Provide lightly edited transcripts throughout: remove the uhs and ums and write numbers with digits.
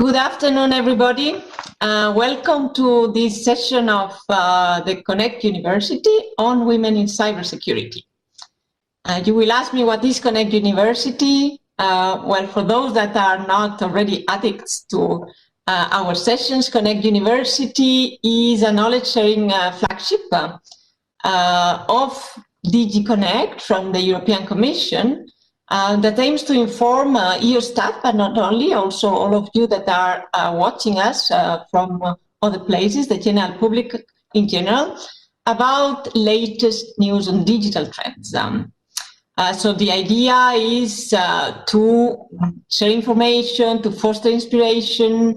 Good afternoon, everybody. Welcome to this session of the Connect University on women in cybersecurity. You will ask me what is Connect University. Well, for those that are not already addicts to our sessions, Connect University is a knowledge-sharing flagship of DG Connect from the European Commission that aims to inform EU staff, but not only, also all of you that are watching us from other places, the general public in general, about latest news on digital trends. So the idea is to share information, to foster inspiration,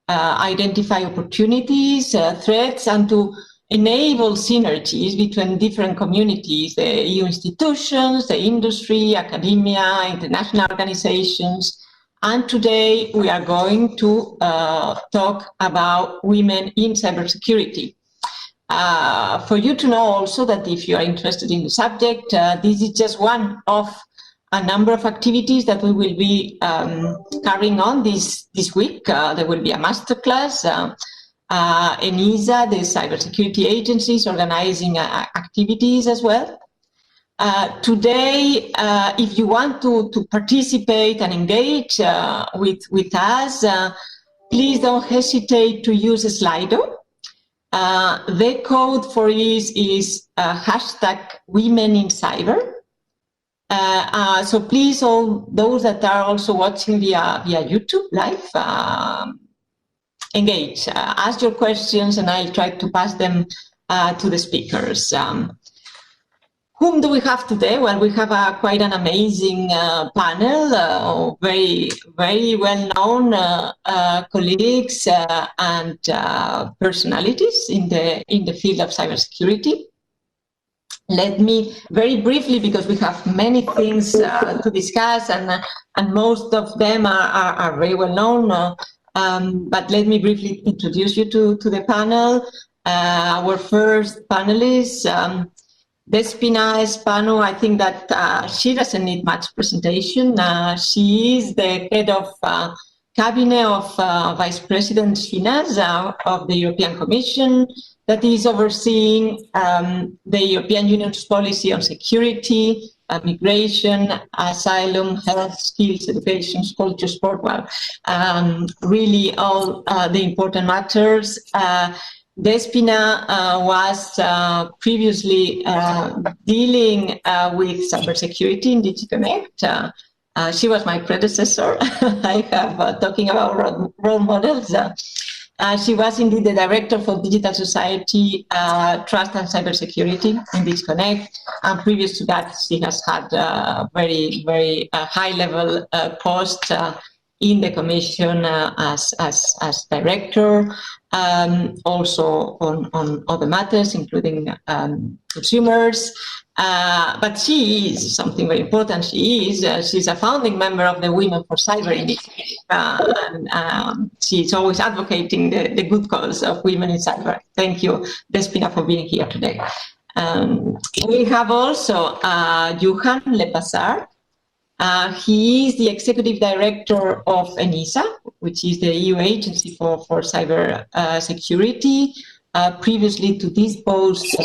identify opportunities, threats, and to enable synergies between different communities, the EU institutions, the industry, academia, international organizations. And today we are going to talk about women in cybersecurity. For you to know also that if you are interested in the subject, this is just one of a number of activities that we will be carrying on this week. There will be a masterclass. ENISA, the cybersecurity agency, is organizing activities as well. Today, if you want to participate and engage with us, please don't hesitate to use Slido. The code for this is hashtag women in cyber. So please, all those that are also watching via YouTube live, engage, ask your questions, and I'll try to pass them to the speakers. Whom do we have today? Well, we have quite an amazing panel, very well-known colleagues and personalities in the field of cybersecurity. Let me very briefly, because we have many things to discuss, and most of them are very well-known. But let me briefly introduce you to the panel. Our first panelist, Despina Espano, I think that she doesn't need much presentation. She is the head of cabinet of Vice President Finance of the European Commission, that is overseeing the European Union's policy on security, migration, asylum, health, skills, education, culture, sport, well, really all the important matters. Despina was previously dealing with cybersecurity in DigitalEU. She was my predecessor. I have talking about role models. She was indeed the director for Digital Society, Trust and Cybersecurity in DigitalEU. And previous to that, she has had a very high-level post in the Commission as director, also on other matters, including consumers. But she is something very important. She's a founding member of the Women for Cyber Initiative, and she's always advocating the good cause of women in cyber. Thank you, Despina, for being here today. We have also Johan Lepasard. He is the executive director of ENISA, which is the EU agency for cyber security. Previously to this post,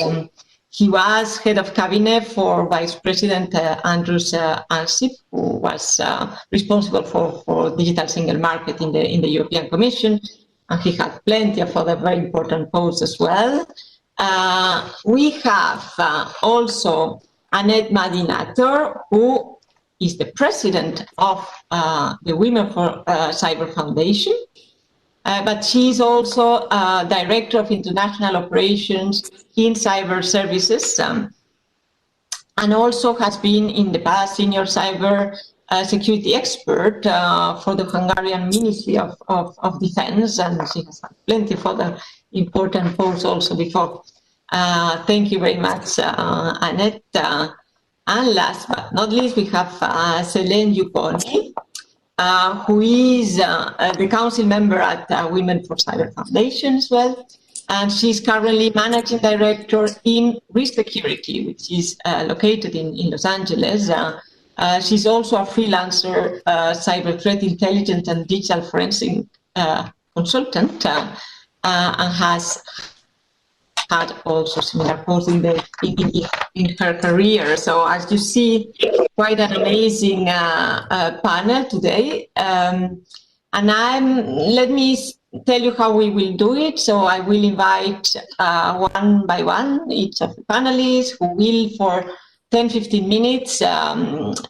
he was head of cabinet for Vice President Andrus Ansip, who was responsible for digital single market in the European Commission, and he had plenty of other very important posts as well. We have also Annette Madinator, who is the president of the Women for Cyber Foundation, but she's also director of international operations in cyber services, and also has been in the past senior cyber security expert for the Hungarian Ministry of Defense, and she has had plenty of other important posts also before. Thank you very much, Annette. And last but not least, we have Selene Yuponi, who is the council member at Women for Cyber Foundation as well. And she's currently managing director in Risk Security, which is located in Los Angeles. She's also a freelancer, cyber threat intelligence and digital forensic consultant and has had also similar posts in her career. So as you see, quite an amazing panel today. And let me tell you how we will do it. So I will invite one by one each of the panelists who will for 10-15 minutes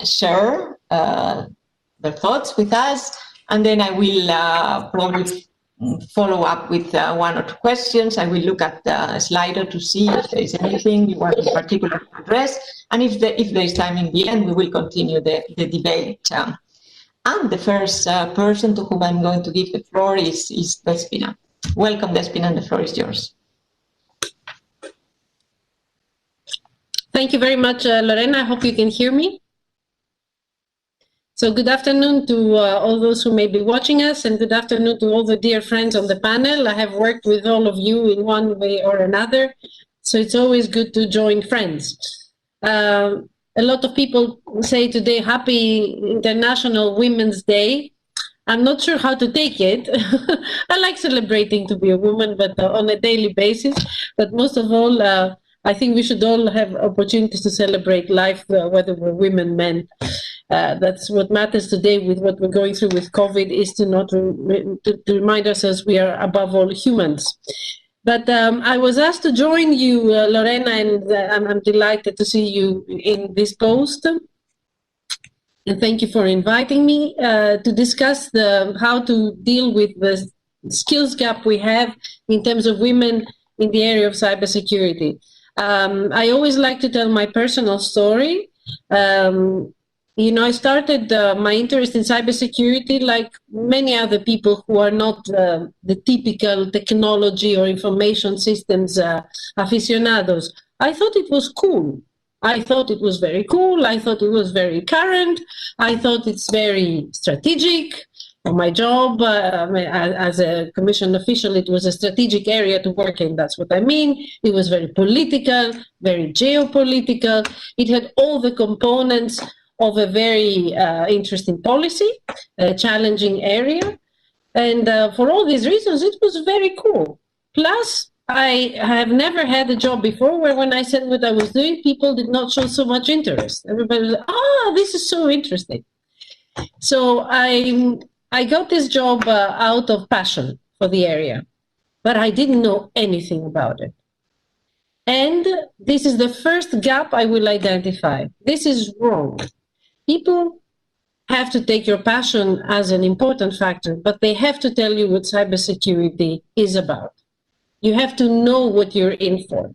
share their thoughts with us, and then I will probably follow up with one or two questions. I will look at the Slido to see if there is anything you want in particular to address, and if there is time in the end, we will continue the debate. And the first person to whom I'm going to give the floor is Despina. Welcome, Despina, and the floor is yours. Thank you very much, Lorena. I hope you can hear me. So good afternoon to all those who may be watching us, and good afternoon to all the dear friends on the panel. I have worked with all of you in one way or another, so it's always good to join friends. A lot of people say today, Happy International Women's Day. I'm not sure how to take it. I like celebrating to be a woman, but on a daily basis. But most of all, I think we should all have opportunities to celebrate life, whether we're women, men. That's what matters today with what we're going through with COVID, is to remind ourselves we are above all humans. But I was asked to join you, Lorena, and I'm delighted to see you in this post. And thank you for inviting me to discuss how to deal with the skills gap we have in terms of women in the area of cybersecurity. I always like to tell my personal story. You know, I started my interest in cybersecurity like many other people who are not the typical technology or information systems aficionados. I thought it was cool. I thought it was very cool. I thought it was very current. I thought it's very strategic. My job as a commissioned official, it was a strategic area to work in. That's what I mean. It was very political, very geopolitical. It had all the components of a very interesting policy, a challenging area. And for all these reasons, it was very cool. Plus, I have never had a job before where when I said what I was doing, people did not show so much interest. Everybody was like, this is so interesting. So I got this job out of passion for the area, but I didn't know anything about it. And this is the first gap I will identify. This is wrong. People have to take your passion as an important factor, but they have to tell you what cybersecurity is about. You have to know what you're in for.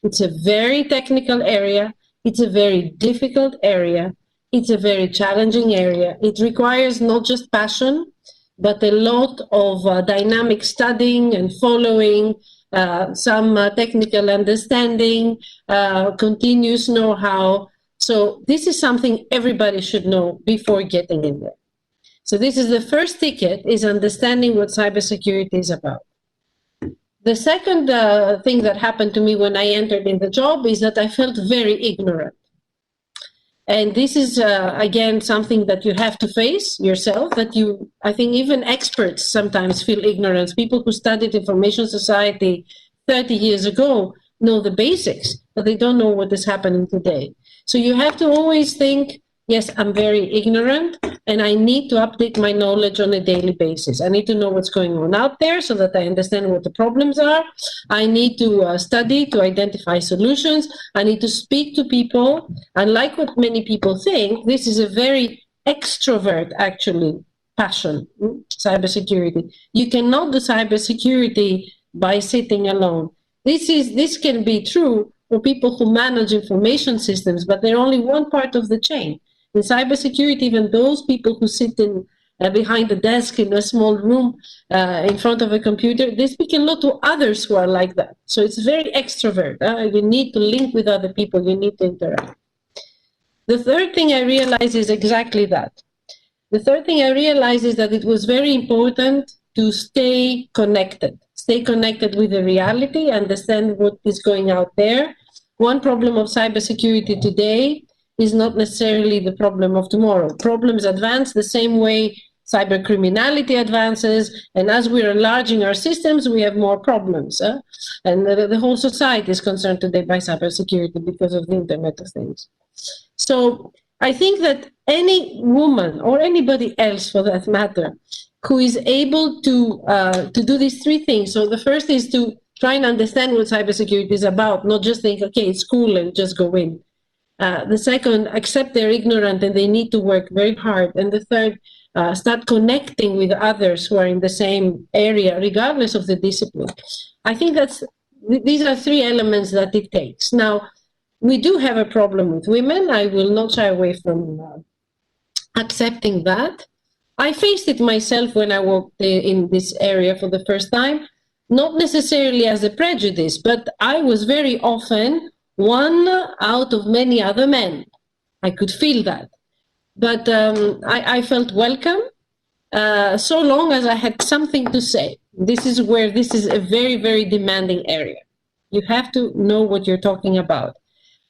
It's a very technical area. It's a very difficult area. It's a very challenging area. It requires not just passion, but a lot of dynamic studying and following, some technical understanding, continuous know-how. So this is something everybody should know before getting in there. So this is the first ticket, is understanding what cybersecurity is about. The second thing that happened to me when I entered in the job is that I felt very ignorant. And this is, again, something that you have to face yourself, that I think even experts sometimes feel ignorance. People who studied information society 30 years ago know the basics, but they don't know what is happening today. So you have to always think, yes, I'm very ignorant, and I need to update my knowledge on a daily basis. I need to know what's going on out there so that I understand what the problems are. I need to study to identify solutions. I need to speak to people. Unlike what many people think, this is a very extrovert, actually, passion, cybersecurity. You cannot do cybersecurity by sitting alone. This can be true for people who manage information systems, but they're only one part of the chain. In cybersecurity, even those people who sit behind a desk in a small room in front of a computer, they speak a lot to others who are like that. So it's very extrovert. You need to link with other people. You need to interact. The third thing I realized is exactly that. The third thing I realized is that it was very important to stay connected with the reality, understand what is going out there. One problem of cybersecurity today is not necessarily the problem of tomorrow. Problems advance the same way cyber criminality advances, and as we're enlarging our systems, we have more problems. And the whole society is concerned today by cybersecurity because of the Internet of Things. So I think that any woman, or anybody else for that matter, who is able to do these three things. So the first is to try and understand what cybersecurity is about, not just think, okay, it's cool and just go in. The second, accept they're ignorant and they need to work very hard. And the third, start connecting with others who are in the same area, regardless of the discipline. I think these are three elements that it takes. Now, we do have a problem with women. I will not shy away from accepting that. I faced it myself when I worked in this area for the first time, not necessarily as a prejudice, but I was very often one out of many other men. I could feel that. But I felt welcome so long as I had something to say. This is where this is a very, very demanding area. You have to know what you're talking about.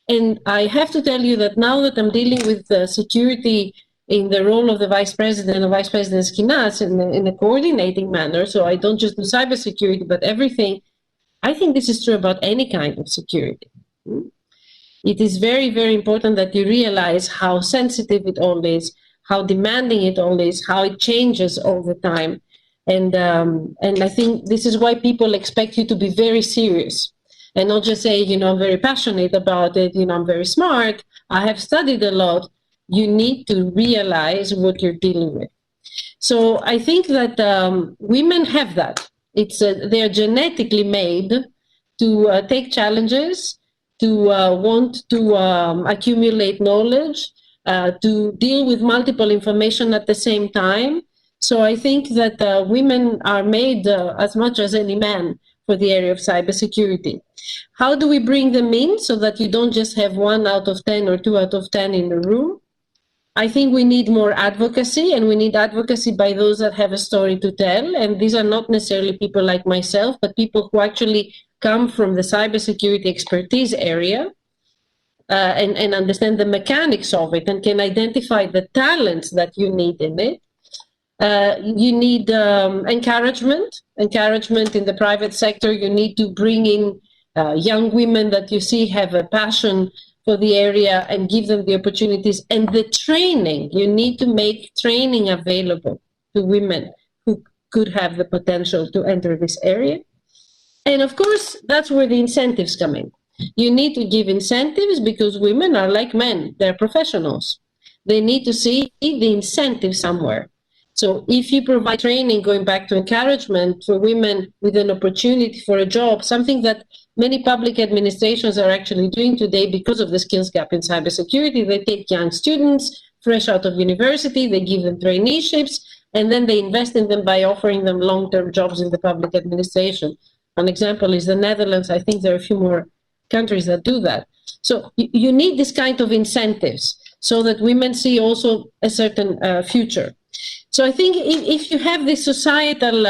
And I have to tell you that now that I'm dealing with security in the role of the Vice President or Vice President Skinas in a coordinating manner, so I don't just do cybersecurity, but everything, I think this is true about any kind of security. It is very, very important that you realize how sensitive it all is, how demanding it all is, how it changes all the time. And I think this is why people expect you to be very serious and not just say, you know, I'm very passionate about it, you know, I'm very smart, I have studied a lot. You need to realize what you're dealing with. So I think that women have that. They're genetically made to take challenges, to want to accumulate knowledge, to deal with multiple information at the same time. So I think that women are made as much as any man for the area of cybersecurity. How do we bring them in so that you don't just have 1 out of 10 or 2 out of 10 in the room? I think we need more advocacy, and we need advocacy by those that have a story to tell. And these are not necessarily people like myself, but people who actually come from the cybersecurity expertise area and understand the mechanics of it and can identify the talents that you need in it. You need encouragement in the private sector. You need to bring in young women that you see have a passion for the area and give them the opportunities and the training. You need to make training available to women who could have the potential to enter this area. And of course, that's where the incentives come in. You need to give incentives because women are like men, they're professionals. They need to see the incentive somewhere. So if you provide training, going back to encouragement for women with an opportunity for a job, something that many public administrations are actually doing today because of the skills gap in cybersecurity, they take young students fresh out of university, they give them traineeships, and then they invest in them by offering them long-term jobs in the public administration. An example is the Netherlands. I think there are a few more countries that do that. So you need this kind of incentives so that women see also a certain future. So I think if you have this societal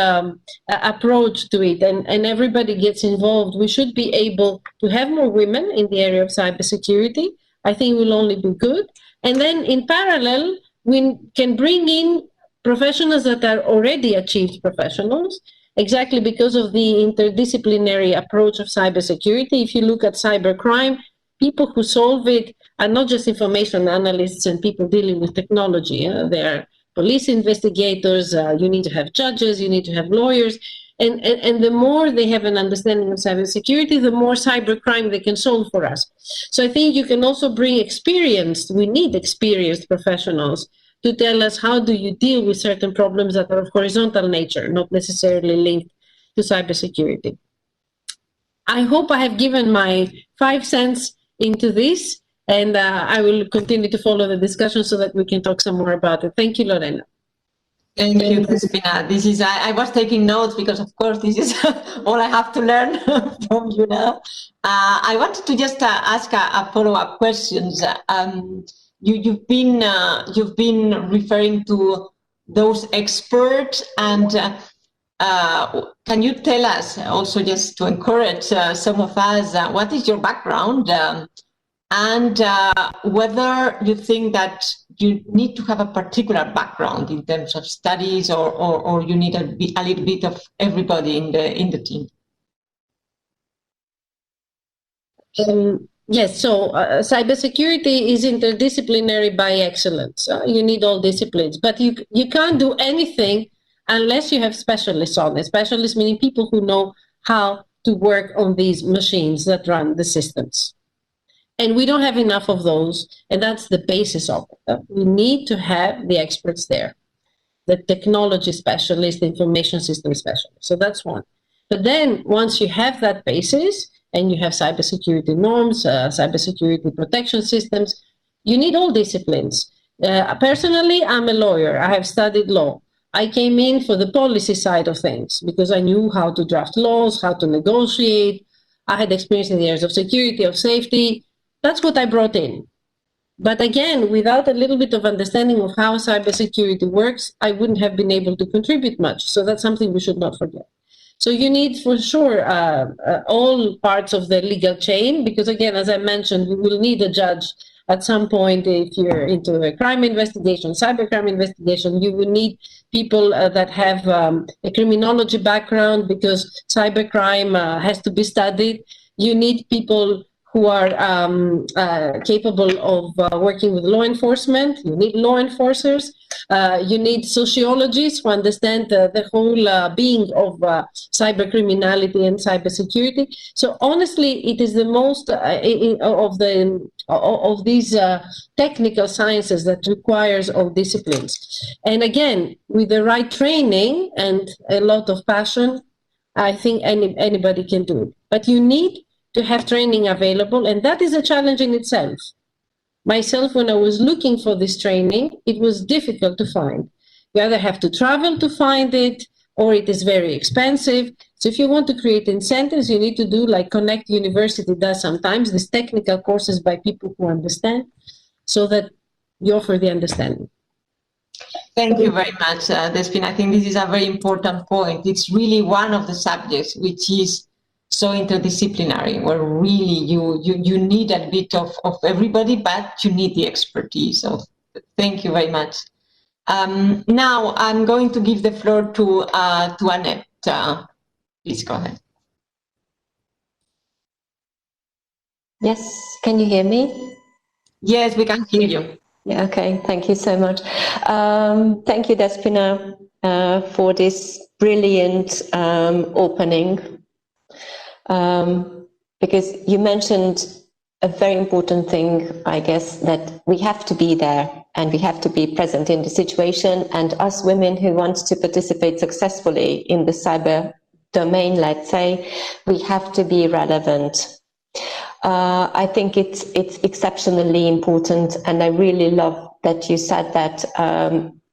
approach to it and everybody gets involved, we should be able to have more women in the area of cybersecurity. I think it will only be good. And then in parallel, we can bring in professionals that are already achieved professionals, exactly because of the interdisciplinary approach of cybersecurity. If you look at cybercrime, people who solve it are not just information analysts and people dealing with technology. They're police investigators, you need to have judges, you need to have lawyers. And the more they have an understanding of cybersecurity, the more cybercrime they can solve for us. So I think you can also bring we need experienced professionals to tell us how do you deal with certain problems that are of horizontal nature, not necessarily linked to cybersecurity. I hope I have given my 5 cents into this, and I will continue to follow the discussion so that we can talk some more about it. Thank you, Lorena. Thank you, Crispina. This is I was taking notes because, of course, this is all I have to learn from you now. I wanted to just ask a follow-up questions. You've been referring to those experts, and can you tell us also, just to encourage some of us, what is your background? and whether you think that you need to have a particular background in terms of studies, or you need a little bit of everybody in the team. Yes, so cybersecurity is interdisciplinary by excellence. You need all disciplines, but you can't do anything unless you have specialists on it. Specialists meaning people who know how to work on these machines that run the systems. And we don't have enough of those, and that's the basis of it. We need to have the experts there, the technology specialists, the information system specialists. So that's one. But then once you have that basis, and you have cybersecurity norms, cybersecurity protection systems, you need all disciplines. Personally, I'm a lawyer. I have studied law. I came in for the policy side of things because I knew how to draft laws, how to negotiate. I had experience in the areas of security, of safety. That's what I brought in. But again, without a little bit of understanding of how cybersecurity works, I wouldn't have been able to contribute much. So that's something we should not forget. So you need, for sure, all parts of the legal chain, because again, as I mentioned, you will need a judge at some point if you're into a crime investigation, cybercrime investigation. You will need people that have a criminology background, because cybercrime has to be studied. You need people who are capable of working with law enforcement. You need law enforcers. You need sociologists who understand the whole being of cyber criminality and cybersecurity. So honestly, it is the most of these technical sciences that requires all disciplines. And again, with the right training and a lot of passion, I think anybody can do it. But you need to have training available, and that is a challenge in itself. Myself, when I was looking for this training, it was difficult to find. You either have to travel to find it, or it is very expensive. So if you want to create incentives, you need to do like Connect University does sometimes, these technical courses by people who understand, so that you offer the understanding. Thank you very much, Despina. I think this is a very important point. It's really one of the subjects which is so interdisciplinary, where really you need a bit of everybody, but you need the expertise. So thank you very much. Now I'm going to give the floor to Annette. Please go ahead. Yes, can you hear me? Yes, we can hear you. Yeah, okay, thank you so much. Thank you, Despina, for this brilliant opening. Because you mentioned a very important thing, I guess, that we have to be there and we have to be present in the situation. And us women who want to participate successfully in the cyber domain, let's say, we have to be relevant. I think it's exceptionally important, and I really love that you said that.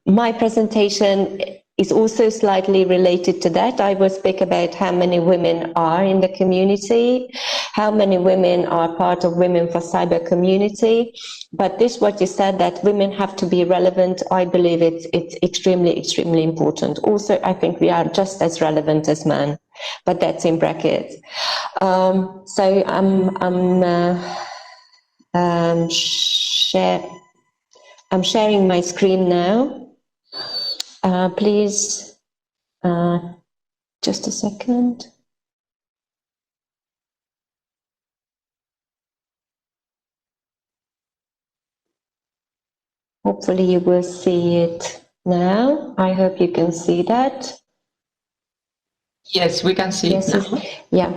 My presentation is also slightly related to that. I will speak about how many women are in the community, how many women are part of Women for Cyber community. But this, what you said, that women have to be relevant, I believe it's extremely, extremely important. Also, I think we are just as relevant as men, but that's in brackets. So I'm sharing my screen now. Please, just a second. Hopefully you will see it now. I hope you can see that. Yes, we can see it now. Yeah.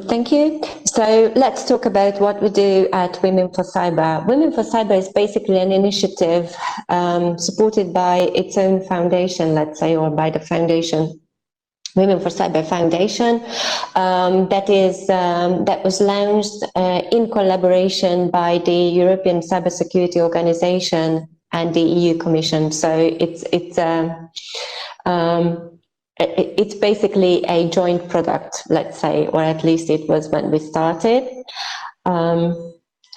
Thank you. So let's talk about what we do at Women for Cyber. Women for Cyber is basically an initiative supported by its own foundation, let's say, or by the foundation, Women for Cyber Foundation, that was launched in collaboration by the European Cybersecurity Organization and the EU Commission. So it's basically a joint product, let's say, or at least it was when we started.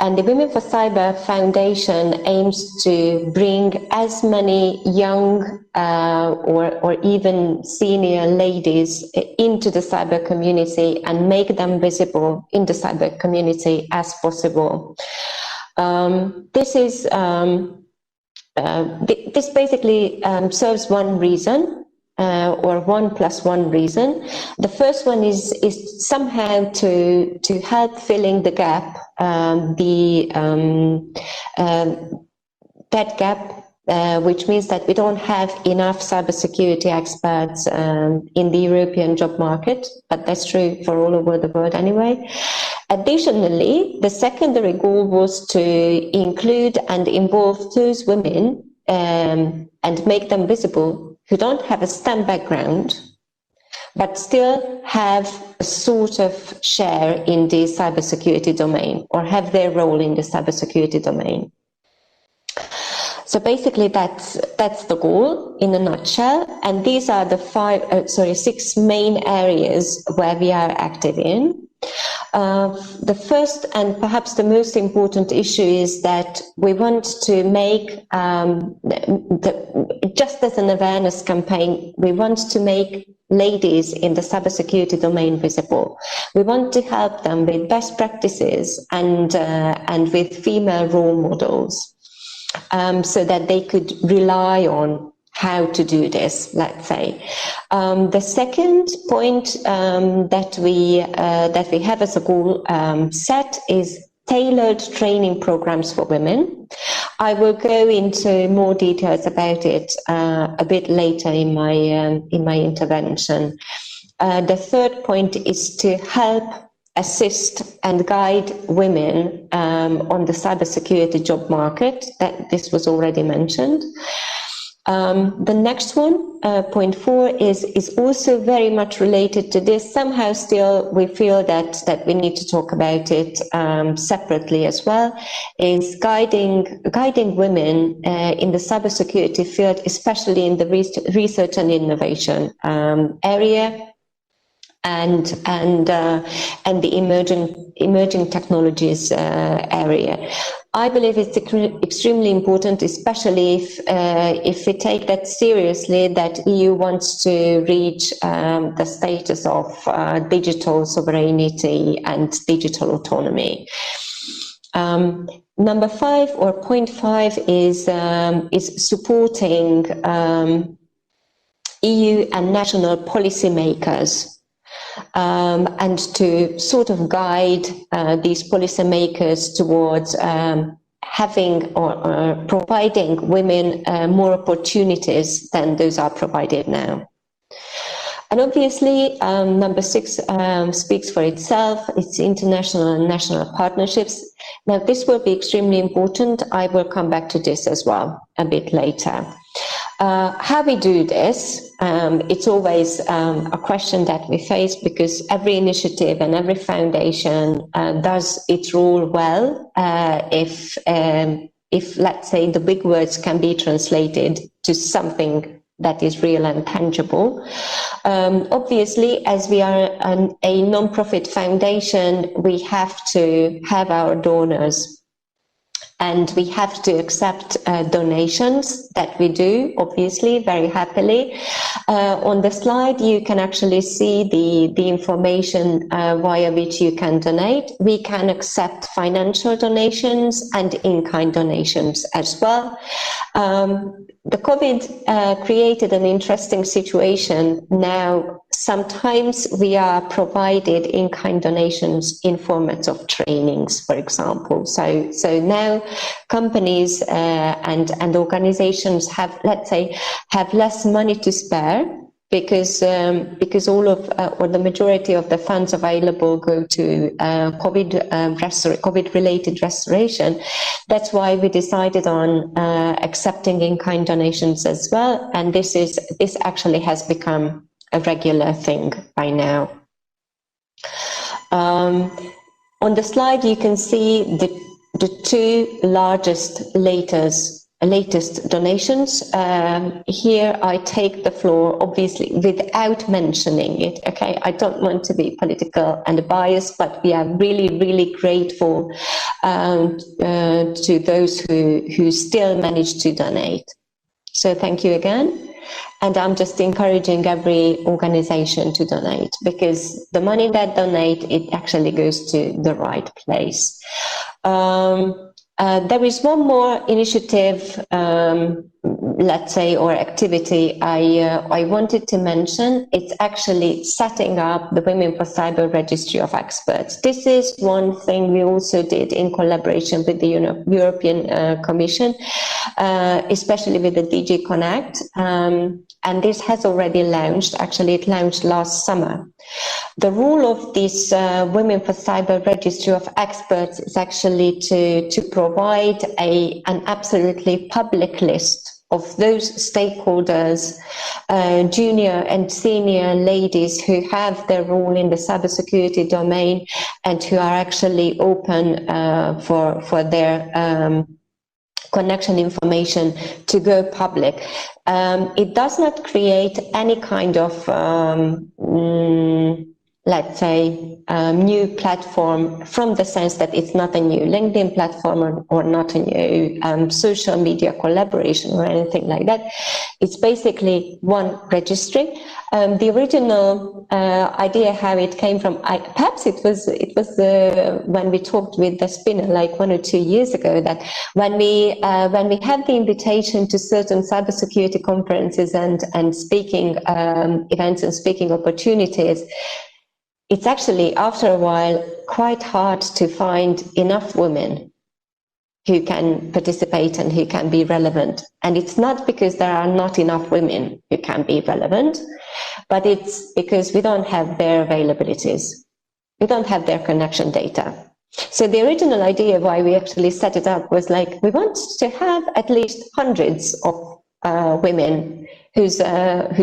And the Women for Cyber Foundation aims to bring as many young or even senior ladies into the cyber community and make them visible in the cyber community as possible. This basically serves one reason, or 1+1 reason. The first one is somehow to help filling the gap, that gap, which means that we don't have enough cybersecurity experts in the European job market, but that's true for all over the world anyway. Additionally, the secondary goal was to include and involve those women and make them visible who don't have a STEM background, but still have a sort of share in the cybersecurity domain or have their role in the cybersecurity domain. So basically that's the goal in a nutshell, and these are the 6 main areas where we are active in. The first and perhaps the most important issue is that we want to make, just as an awareness campaign, we want to make ladies in the cybersecurity domain visible. We want to help them with best practices and with female role models, so that they could rely on how to do this, let's say. The second point that we have as a goal set is tailored training programs for women. I will go into more details about it a bit later in my intervention. The third point is to help assist and guide women on the cybersecurity job market. This was already mentioned. The next one, point 4, is also very much related to this. Somehow still we feel that we need to talk about it separately as well, is guiding women in the cybersecurity field, especially in the research and innovation area, and the emerging technologies area. I believe it's extremely important, especially if we take that seriously, that EU wants to reach the status of digital sovereignty and digital autonomy. Number 5, or point 5, is supporting EU and national policymakers, and to sort of guide these policymakers towards having or providing women more opportunities than those are provided now. And obviously, number 6 speaks for itself. It's international and national partnerships. Now, this will be extremely important. I will come back to this as well a bit later. How we do this, it's always a question that we face, because every initiative and every foundation does its role well if, let's say, the big words can be translated to something that is real and tangible. Obviously, as we are a non-profit foundation, we have to have our donors, and we have to accept donations that we do, obviously, very happily. On the slide, you can actually see the information via which you can donate. We can accept financial donations and in-kind donations as well. The COVID created an interesting situation. Now, sometimes we are provided in-kind donations in formats of trainings, for example. So now companies and organizations have, let's say, have less money to spare, because all of or the majority of the funds available go to COVID-related restoration. That's why we decided on accepting in-kind donations as well, and this actually has become a regular thing by now. On the slide, you can see the 2 largest latest latest donations. Here I take the floor, obviously, without mentioning it. Okay, I don't want to be political and biased, but we are really, really grateful to those who still manage to donate. So thank you again. And I'm just encouraging every organization to donate, because the money that donate, it actually goes to the right place. There is one more initiative, let's say, or activity I wanted to mention. It's actually setting up the Women for Cyber Registry of Experts. This is one thing we also did in collaboration with the European Commission, especially with the DG Connect. And this has already launched. Actually, it launched last summer. The role of this Women for Cyber Registry of Experts is actually to provide an absolutely public list of those stakeholders, junior and senior ladies who have their role in the cybersecurity domain and who are actually open for their connection information to go public. It does not create any kind of let's say, new platform, from the sense that it's not a new LinkedIn platform or not a new social media collaboration or anything like that. It's basically one registry. The original idea how it came from, perhaps it was when we talked with the spinner like 1 or 2 years ago, that when we had the invitation to certain cybersecurity conferences and speaking events and speaking opportunities, it's actually, after a while, quite hard to find enough women who can participate and who can be relevant. And it's not because there are not enough women who can be relevant, but it's because we don't have their availabilities. We don't have their connection data. So the original idea why we actually set it up was like, we want to have at least hundreds of women whose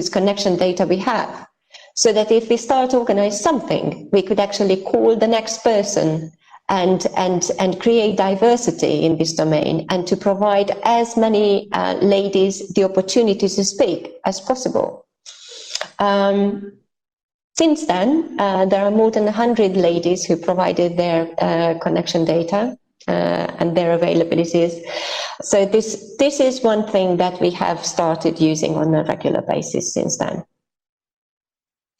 connection data we have, so that if we start to organize something, we could actually call the next person and create diversity in this domain, and to provide as many ladies the opportunity to speak as possible. Since then, there are more than 100 ladies who provided their connection data and their availabilities. So this is one thing that we have started using on a regular basis since then.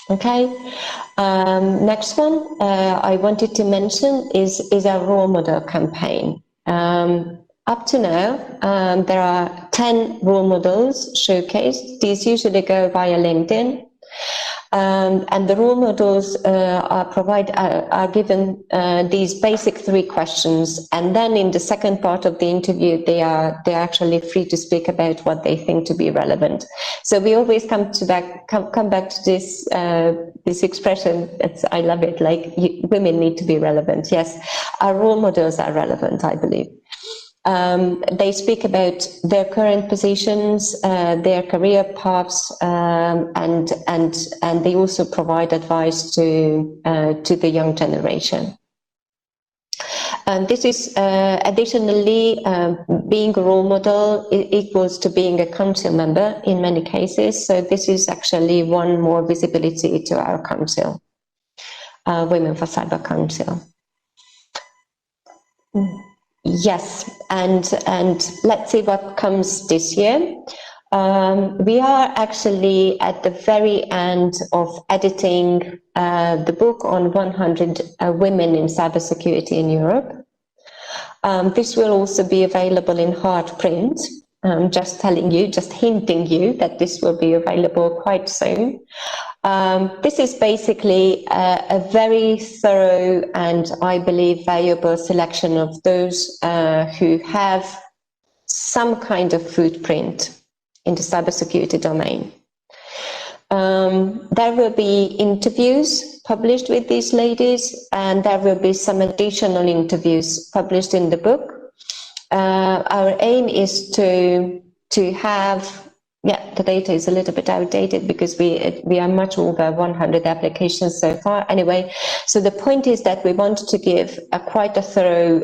Okay, next one I wanted to mention is our role model campaign. Up to now, there are 10 role models showcased. These usually go via LinkedIn. And the role models are given these basic 3 questions, and then in the second part of the interview, they're actually free to speak about what they think to be relevant. So we always come back to this expression. I love it. Like, women need to be relevant. Yes, our role models are relevant, I believe. They speak about their current positions, their career paths, and they also provide advice to the young generation. This is additionally, being a role model equals to being a council member in many cases. So this is actually one more visibility to our council, Women for Cyber Council. Yes, and let's see what comes this year. We are actually at the very end of editing the book on 100 women in cybersecurity in Europe. This will also be available in hard print. Just telling you, just hinting you that this will be available quite soon. This is basically a very thorough and, I believe, valuable selection of those who have some kind of footprint in the cybersecurity domain. There will be interviews published with these ladies, and there will be some additional interviews published in the book. Our aim is to have the data is a little bit outdated because we are much over 100 applications so far. Anyway, so the point is that we want to give quite a thorough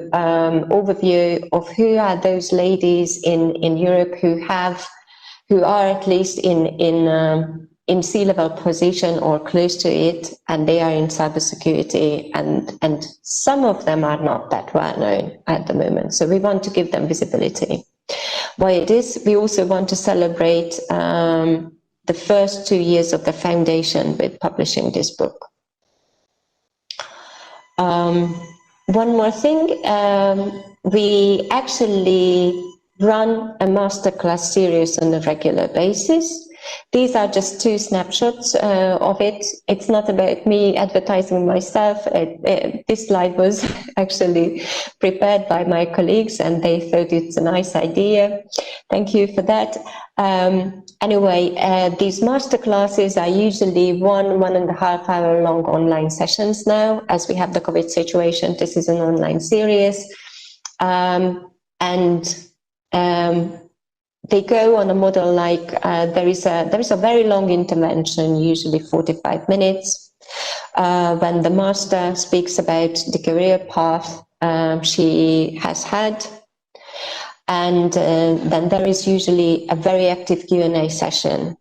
overview of who are those ladies in Europe who are at least in C-level position or close to it, and they are in cybersecurity, and some of them are not that well known at the moment. So we want to give them visibility. Why it is, we also want to celebrate the first 2 years of the foundation with publishing this book. One more thing, we actually run a masterclass series on a regular basis. These are just 2 snapshots of it. It's not about me advertising myself. This slide was actually prepared by my colleagues and they thought it's a nice idea. Thank you for that. Anyway, these masterclasses are usually 1.5 hour long online sessions now. As we have the COVID situation, this is an online series. They go on a model like there is a very long intervention, usually 45 minutes, when the master speaks about the career path she has had, and then there is usually a very active Q&A session.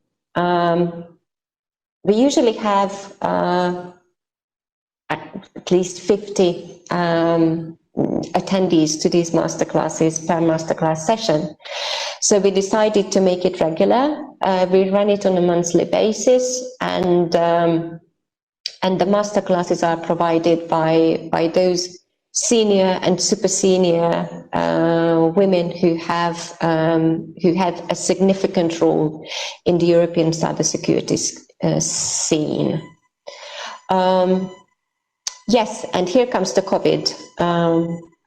We usually have at least 50 attendees to these masterclasses per masterclass session. So we decided to make it regular. We run it on a monthly basis, and the masterclasses are provided by those senior and super senior women who have a significant role in the European cybersecurity scene. Yes, and here comes the COVID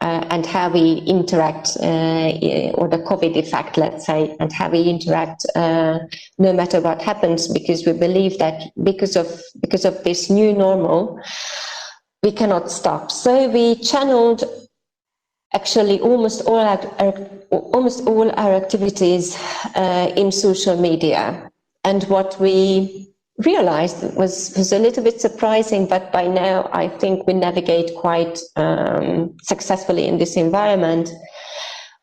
and how we interact, or the COVID effect, let's say, and how we interact no matter what happens, because we believe that because of this new normal, we cannot stop. So we channeled actually almost all our activities in social media, and what we realized was a little bit surprising, but by now I think we navigate quite successfully in this environment.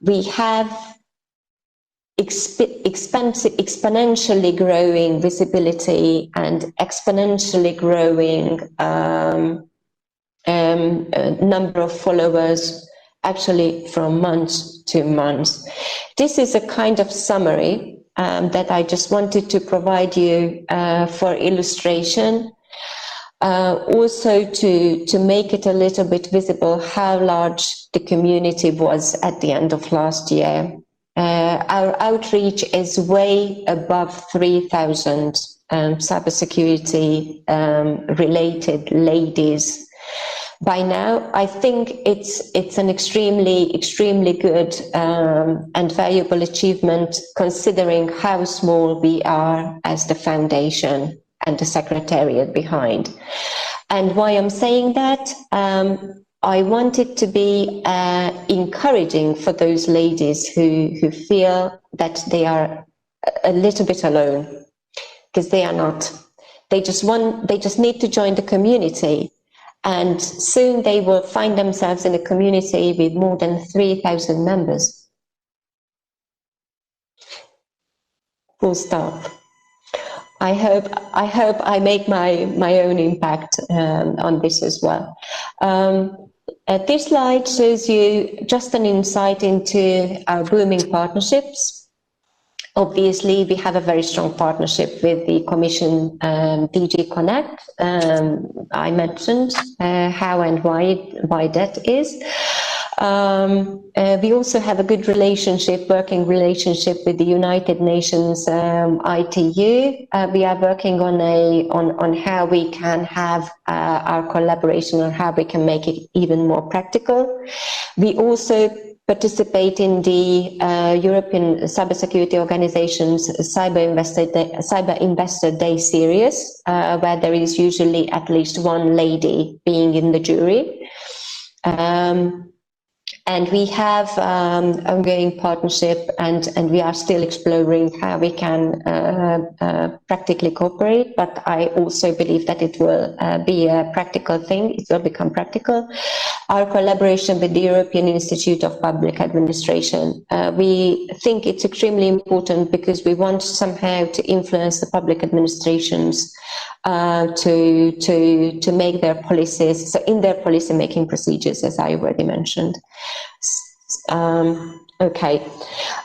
We have exponentially growing visibility and exponentially growing number of followers, actually from month to month. This is a kind of summary that I just wanted to provide you for illustration, also to make it a little bit visible how large the community was at the end of last year. Our outreach is way above 3,000 cybersecurity related ladies. By now, I think it's an extremely good and valuable achievement, considering how small we are as the foundation and the secretariat behind. And why I'm saying that, I want it to be encouraging for those ladies who feel that they are a little bit alone, because they are not. They just need to join the community. And soon they will find themselves in a community with more than 3,000 members. Full stop. I hope I make my own impact on this as well. This slide shows you just an insight into our booming partnerships. Obviously, we have a very strong partnership with the Commission DG Connect. I mentioned how and why that is. We also have a good working relationship with the United Nations ITU. We are working on how we can have our collaboration, or how we can make it even more practical. We also participate in the European Cybersecurity Organization's Cyber Investor Day series, where there is usually at least one lady being in the jury. And we have ongoing partnership, and we are still exploring how we can practically cooperate. But I also believe that it will be a practical thing. It will become practical. Our collaboration with the European Institute of Public Administration. We think it's extremely important because we want somehow to influence the public administrations to make their policies, so in their policy making procedures, as I already mentioned. Okay.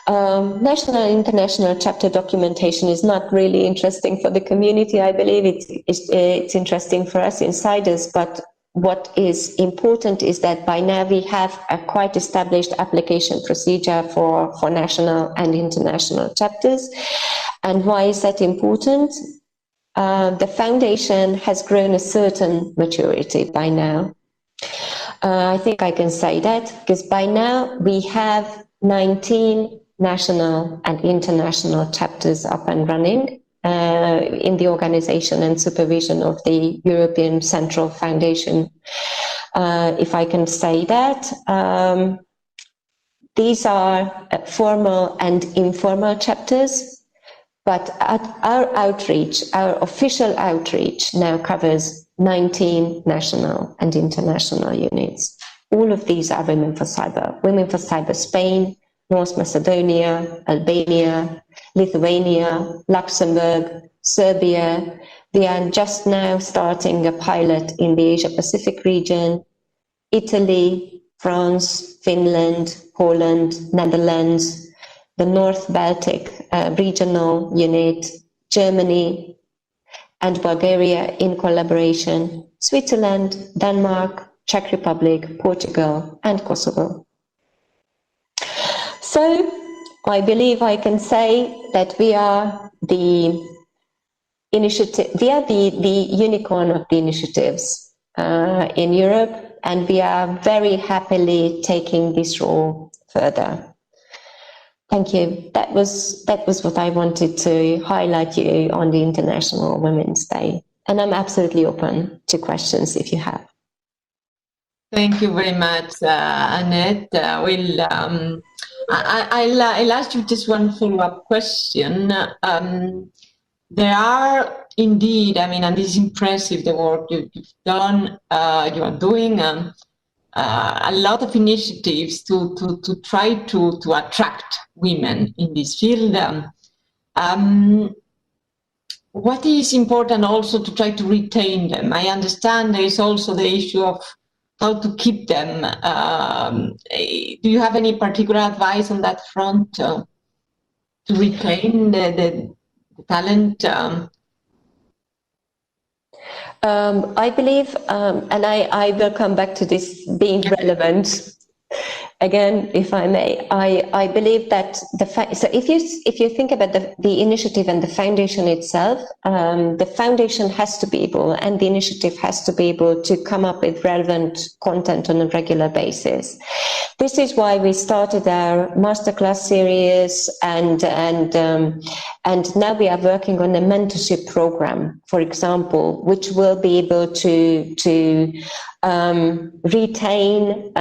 National and international chapter documentation is not really interesting for the community. I believe it's interesting for us insiders, but what is important is that by now we have a quite established application procedure for national and international chapters. And why is that important? The foundation has grown a certain maturity by now. I think I can say that because by now we have 19 national and international chapters up and running in the organization and supervision of the European Central Foundation, if I can say that. These are formal and informal chapters, but our outreach, our official outreach now covers 19 national and international units. All of these are Women for Cyber. Women for Cyber Spain, North Macedonia, Albania, Lithuania, Luxembourg, Serbia. We are just now starting a pilot in the Asia-Pacific region, Italy, France, Finland, Poland, Netherlands, the North Baltic regional unit, Germany, and Bulgaria in collaboration, Switzerland, Denmark, Czech Republic, Portugal, and Kosovo. So I believe I can say that we are the initiative, we are the unicorn of the initiatives in Europe, and we are very happily taking this role further. Thank you. That was what I wanted to highlight you on the International Women's Day. And I'm absolutely open to questions if you have. Thank you very much, Annette. I'll ask you just one follow-up question. There are indeed, I mean, and this is impressive, the work you've done, you are doing, a lot of initiatives to try to attract women in this field. What is important also to try to retain them? I understand there is also the issue of how to keep them. Do you have any particular advice on that front to retain the talent? I believe, and I will come back to this being relevant again, if I may. I believe that so if you think about the initiative and the foundation itself, the foundation has to be able, and the initiative has to be able to come up with relevant content on a regular basis. This is why we started our masterclass series, and now we are working on a mentorship program, for example, which will be able to retain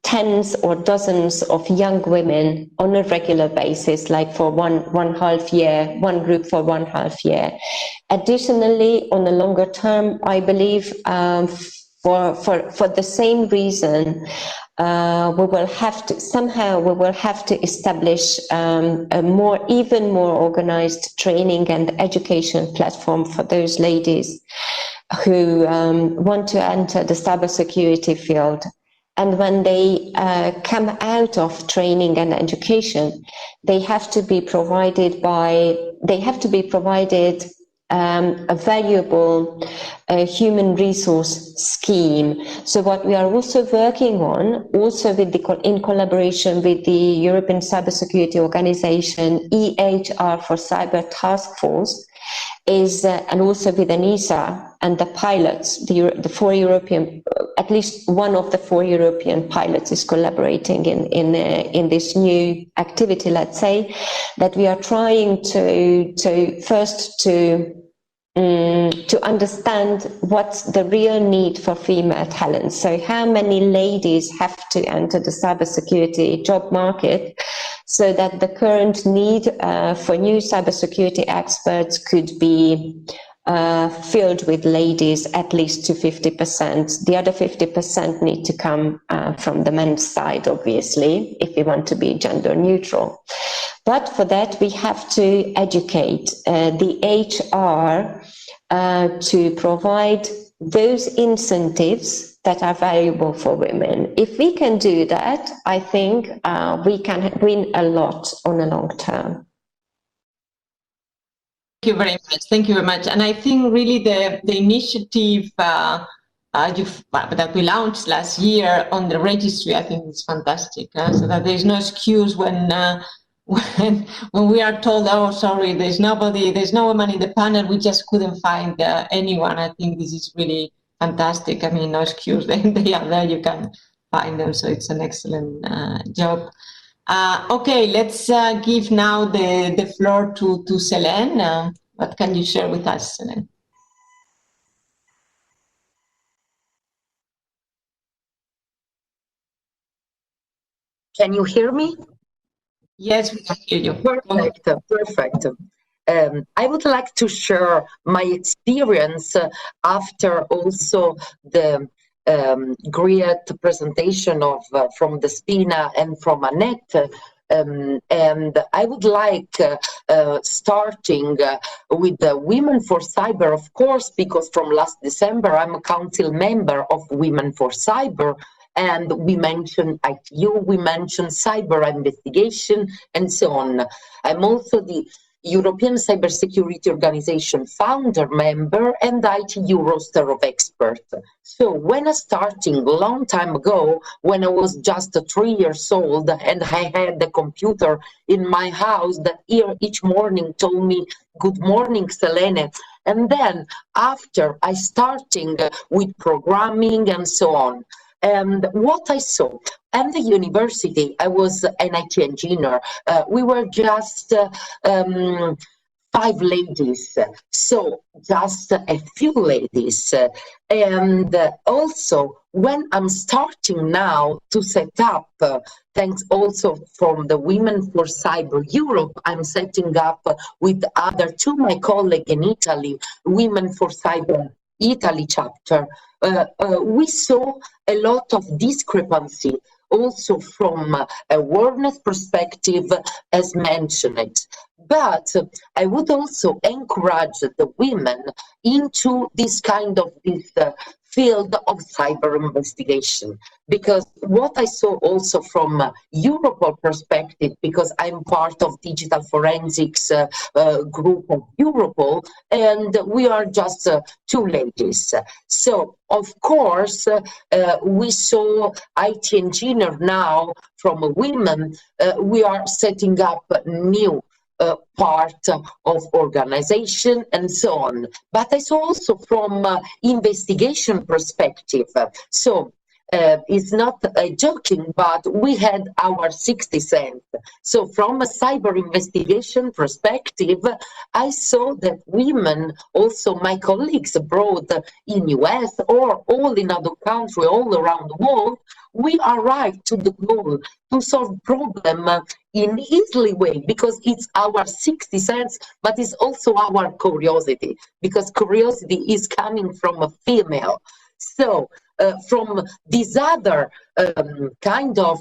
tens or dozens of young women on a regular basis, like for one half year, one group for 1.5 years. Additionally, on a longer term, I believe for the same reason, we will have to establish a even more organized training and education platform for those ladies who want to enter the cybersecurity field. And when they come out of training and education, they have to be provided a valuable human resource scheme. So what we are also working on, also with in collaboration with the European Cybersecurity Organization, EHR for Cyber Task Force, is and also with ENISA and the pilots, the 4 European, at least one of the 4 European pilots is collaborating in this new activity. Let's say that we are trying to to understand what's the real need for female talent. So how many ladies have to enter the cybersecurity job market so that the current need for new cybersecurity experts could be filled with ladies at least to 50%. The other 50% need to come from the men's side, obviously, if we want to be gender neutral. But for that, we have to educate the HR to provide those incentives that are valuable for women. If we can do that, I think we can win a lot on the long term. Thank you very much. Thank you very much. And I think really the initiative that we launched last year on the registry, I think is fantastic. So that there's no excuse when we are told, oh, sorry, there's no woman in the panel, we just couldn't find anyone. I think this is really fantastic. I mean, no excuse. They are there, you can find them. So it's an excellent job. Okay, let's give now the floor to Selene. What can you share with us, Selene? Can you hear me? Yes, we can hear you. Perfect, perfect. I would like to share my experience after also the great presentation of from the Spina and from Annette. And I would like starting with the Women for Cyber, of course, because from last December I'm a council member of Women for Cyber, and we mentioned ITU, we mentioned cyber investigation, and so on. I'm also the European Cybersecurity Organization founder member and ITU roster of experts. So when I starting a long time ago, when I was just 3 years old and I had the computer in my house that each morning told me, good morning, Selene. And then after I starting with programming and so on. And what I saw at the university, I was an IT engineer. We were just 5 ladies, so just a few ladies. And also, when I'm starting now to set up, thanks also from the Women for Cyber Europe, I'm setting up with other 2 my colleagues in Italy, Women for Cyber Italy chapter. We saw a lot of discrepancy also from awareness perspective, as mentioned. But I would also encourage the women into this kind of field of cyber investigation, because what I saw also from Europol perspective, because I'm part of digital forensics group of Europol, and we are just 2 ladies. So of course we saw IT engineer now from women. We are setting up new part of organization and so on. But I saw also from investigation perspective. So it's not joking, but we had our 60 cents. So from a cyber investigation perspective, I saw that women, also my colleagues abroad in US or all in other countries all around the world, we arrive to the goal to solve problem in easily way, because it's our 60 cents, but it's also our curiosity, because curiosity is coming from a female. So from this other kind of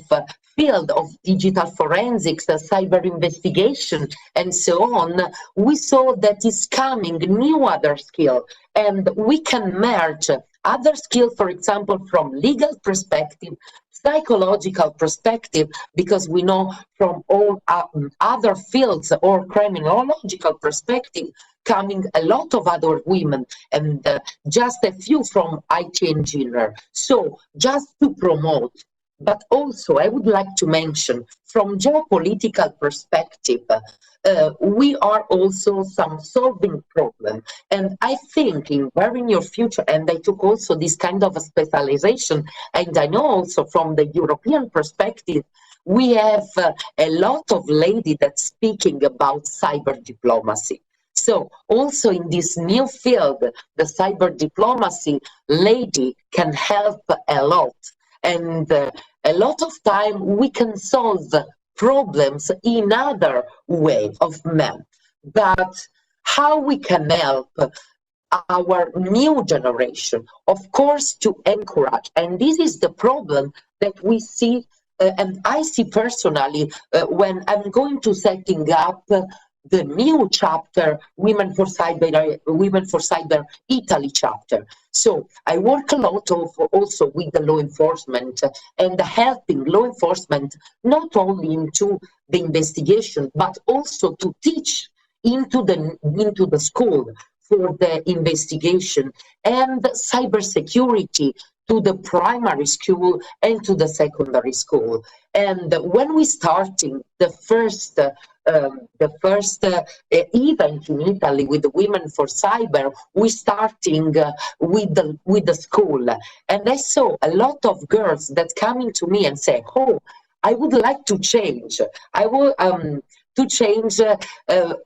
field of digital forensics, cyber investigation, and so on, we saw that is coming new other skill, and we can merge other skill, for example, from legal perspective, psychological perspective, because we know from all other fields or criminological perspective, coming a lot of other women, and just a few from IT engineer. So just to promote, but also I would like to mention from geopolitical perspective, we are also some solving problem. And I think in very near future, and I took also this kind of a specialization, and I know also from the European perspective, we have a lot of ladies that speaking about cyber diplomacy. So also in this new field, the cyber diplomacy lady can help a lot. And a lot of time we can solve problems in other way of men. But how we can help our new generation, of course, to encourage. And this is the problem that we see, and I see personally when I'm going to setting up the new chapter, Women for Cyber Italy chapter. So I work a lot also with the law enforcement and helping law enforcement not only into the investigation, but also to teach into the school for the investigation, and cybersecurity to the primary school and to the secondary school. And when we starting the first event in Italy with the Women for Cyber, we starting with the school, and I saw a lot of girls that coming to me and say, "Oh, I would like to change. I will." To change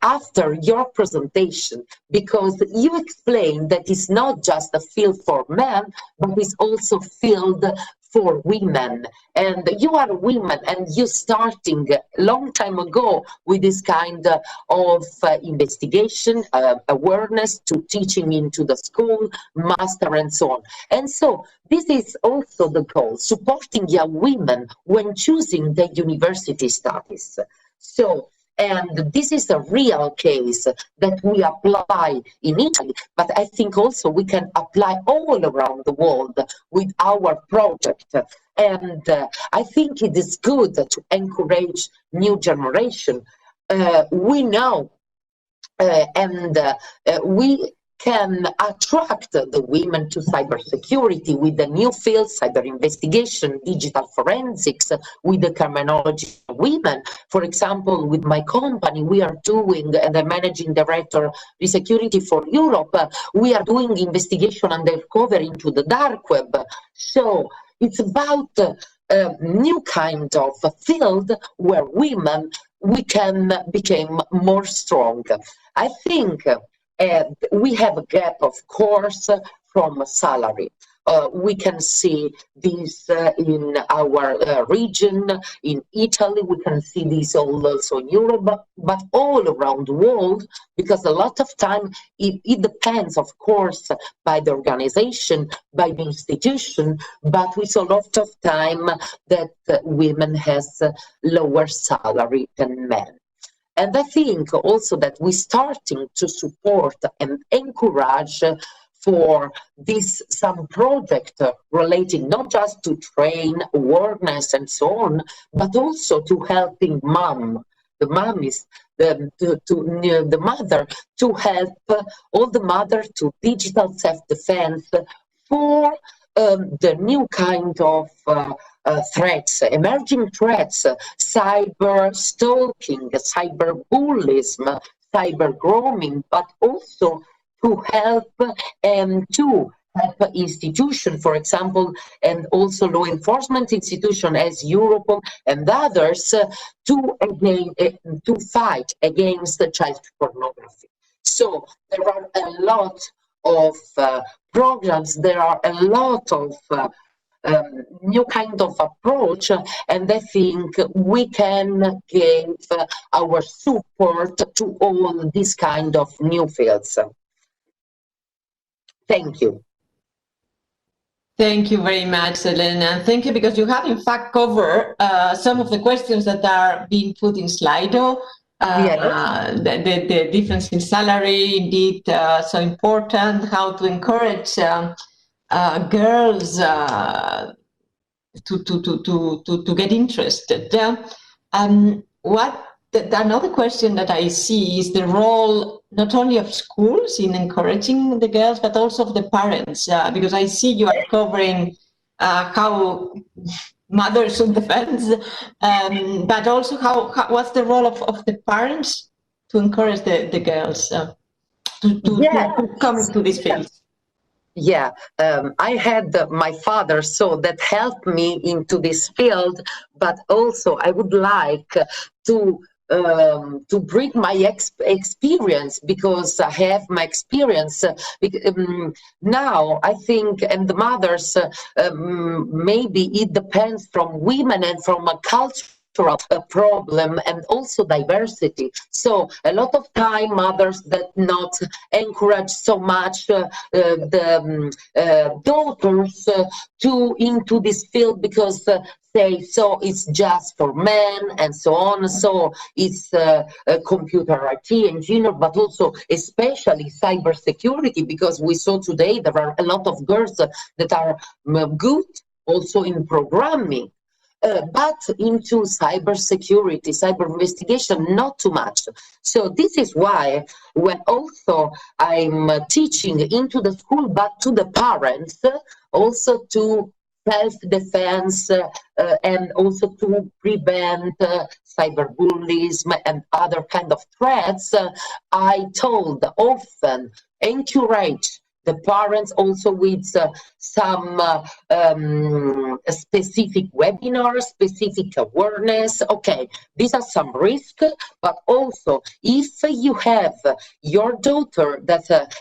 after your presentation, because you explained that it's not just a field for men, but it's also field for women. And you are women, and you starting a long time ago with this kind of investigation, awareness to teaching into the school, master, and so on. And so this is also the goal, supporting young women when choosing the university studies. So, and this is a real case that we apply in Italy, but I think also we can apply all around the world with our project. And I think it is good to encourage new generation. We know we can attract the women to cybersecurity with the new field, cyber investigation, digital forensics, with the terminology of women. For example, with my company, we are doing, and the managing director, Security for Europe, we are doing investigation and discovery into the dark web. So it's about a new kind of field where women, we can become more strong. I think we have a gap, of course, from salary. We can see this in our region, in Italy. We can see this also in Europe, but all around the world, because a lot of time it depends, of course, by the organization, by the institution, but we saw a lot of time that women has lower salary than men. And I think also that we're starting to support and encourage for this some project relating not just to train awareness and so on, but also to helping mom. The mom is the mother, to help all the mother to digital self-defense for the new kind of threats, emerging threats, cyber stalking, cyber bullying, cyber grooming, but also to help institution, for example, and also law enforcement institution as Europol and others to fight against child pornography. So there are a lot of programs, there are a lot of new kind of approach, and I think we can give our support to all these kind of new fields. Thank you. Thank you very much, Elena. Thank you, because you have in fact covered some of the questions that are being put in Slido. Yes. The difference in salary, indeed, so important. How to encourage girls to get interested. Another question that I see is the role not only of schools in encouraging the girls, but also of the parents, because I see you are covering how mothers should defend, but also what's the role of the parents to encourage the girls to come into this field. Yeah, I had my father, so that helped me into this field, but also I would like to to bring my experience, because I have my experience. Now I think, and the mothers, maybe it depends from women and from a culture problem, and also diversity. So a lot of time mothers that not encourage so much the daughters to into this field, because say so it's just for men and so on. So it's a computer IT engineer, but also especially cybersecurity, because we saw today there are a lot of girls that are good also in programming. But into cybersecurity, cyber investigation, not too much. So this is why when also I'm teaching into the school, but to the parents, also to self-defense and also to prevent cyberbullying and other kind of threats, I told often, encourage the parents also with some specific webinars, specific awareness. Okay, these are some risks, but also if you have your daughter that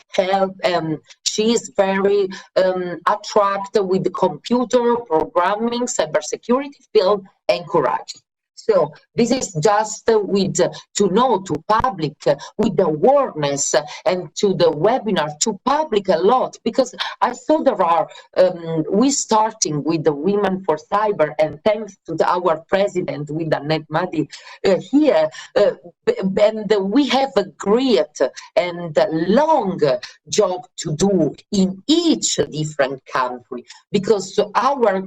she is very attracted with the computer programming, cybersecurity field, encourage. So this is just with to know to public with the awareness and to the webinar to public a lot, because I saw there are we starting with the Women for Cyber, and thanks to our president with Annette Madi here, and we have a great and long job to do in each different country, because our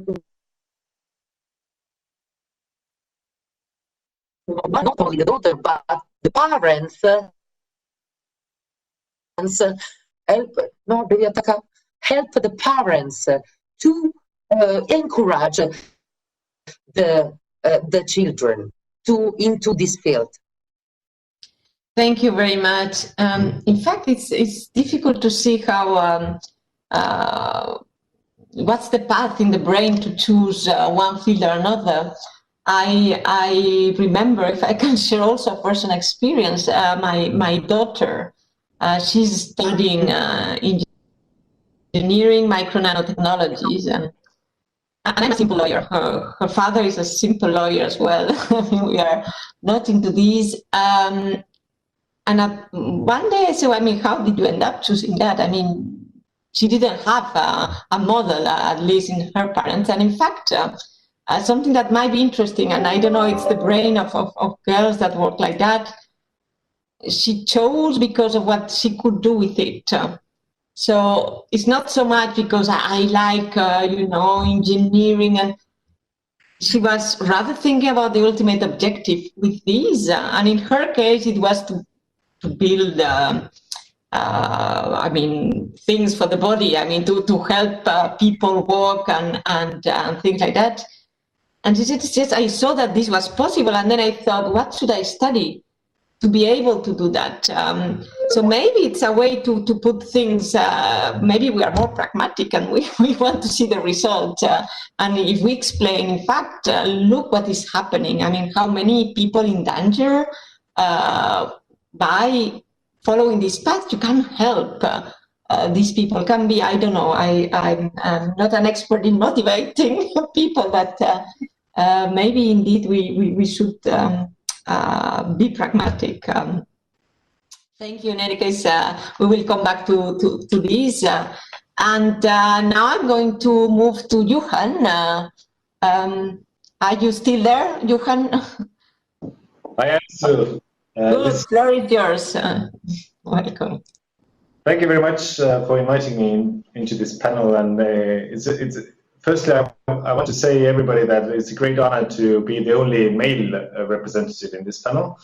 not only the daughter, but the parents help the parents to encourage the children to into this field. Thank you very much. In fact, it's difficult to see how what's the path in the brain to choose one field or another. I remember, if I can share also a personal experience, my daughter, she's studying engineering, micro nanotechnologies, and I'm a simple lawyer. Her father is a simple lawyer as well. We are not into these. And one day I said, I mean, how did you end up choosing that? I mean, she didn't have a model, at least in her parents. And in fact, something that might be interesting, and I don't know, it's the brain of girls that work like that. She chose because of what she could do with it. So it's not so much because I like, engineering, and she was rather thinking about the ultimate objective with these. And in her case, it was to build, things for the body. I mean, to help people walk and things like that. And she said, yes, I saw that this was possible. And then I thought, what should I study to be able to do that? So maybe it's a way to put things, maybe we are more pragmatic and we want to see the result. And if we explain, in fact, look what is happening. I mean, how many people in danger by following this path, you can help. These people can be, I don't know, I'm not an expert in motivating people, but maybe indeed we should be pragmatic. Thank you. In any case, we will come back to this. And now I'm going to move to Johan. Are you still there, Johan? I am still. Good, floor is yours. Welcome. Thank you very much for inviting me into this panel. And firstly, I want to say everybody that it's a great honor to be the only male representative in this panel,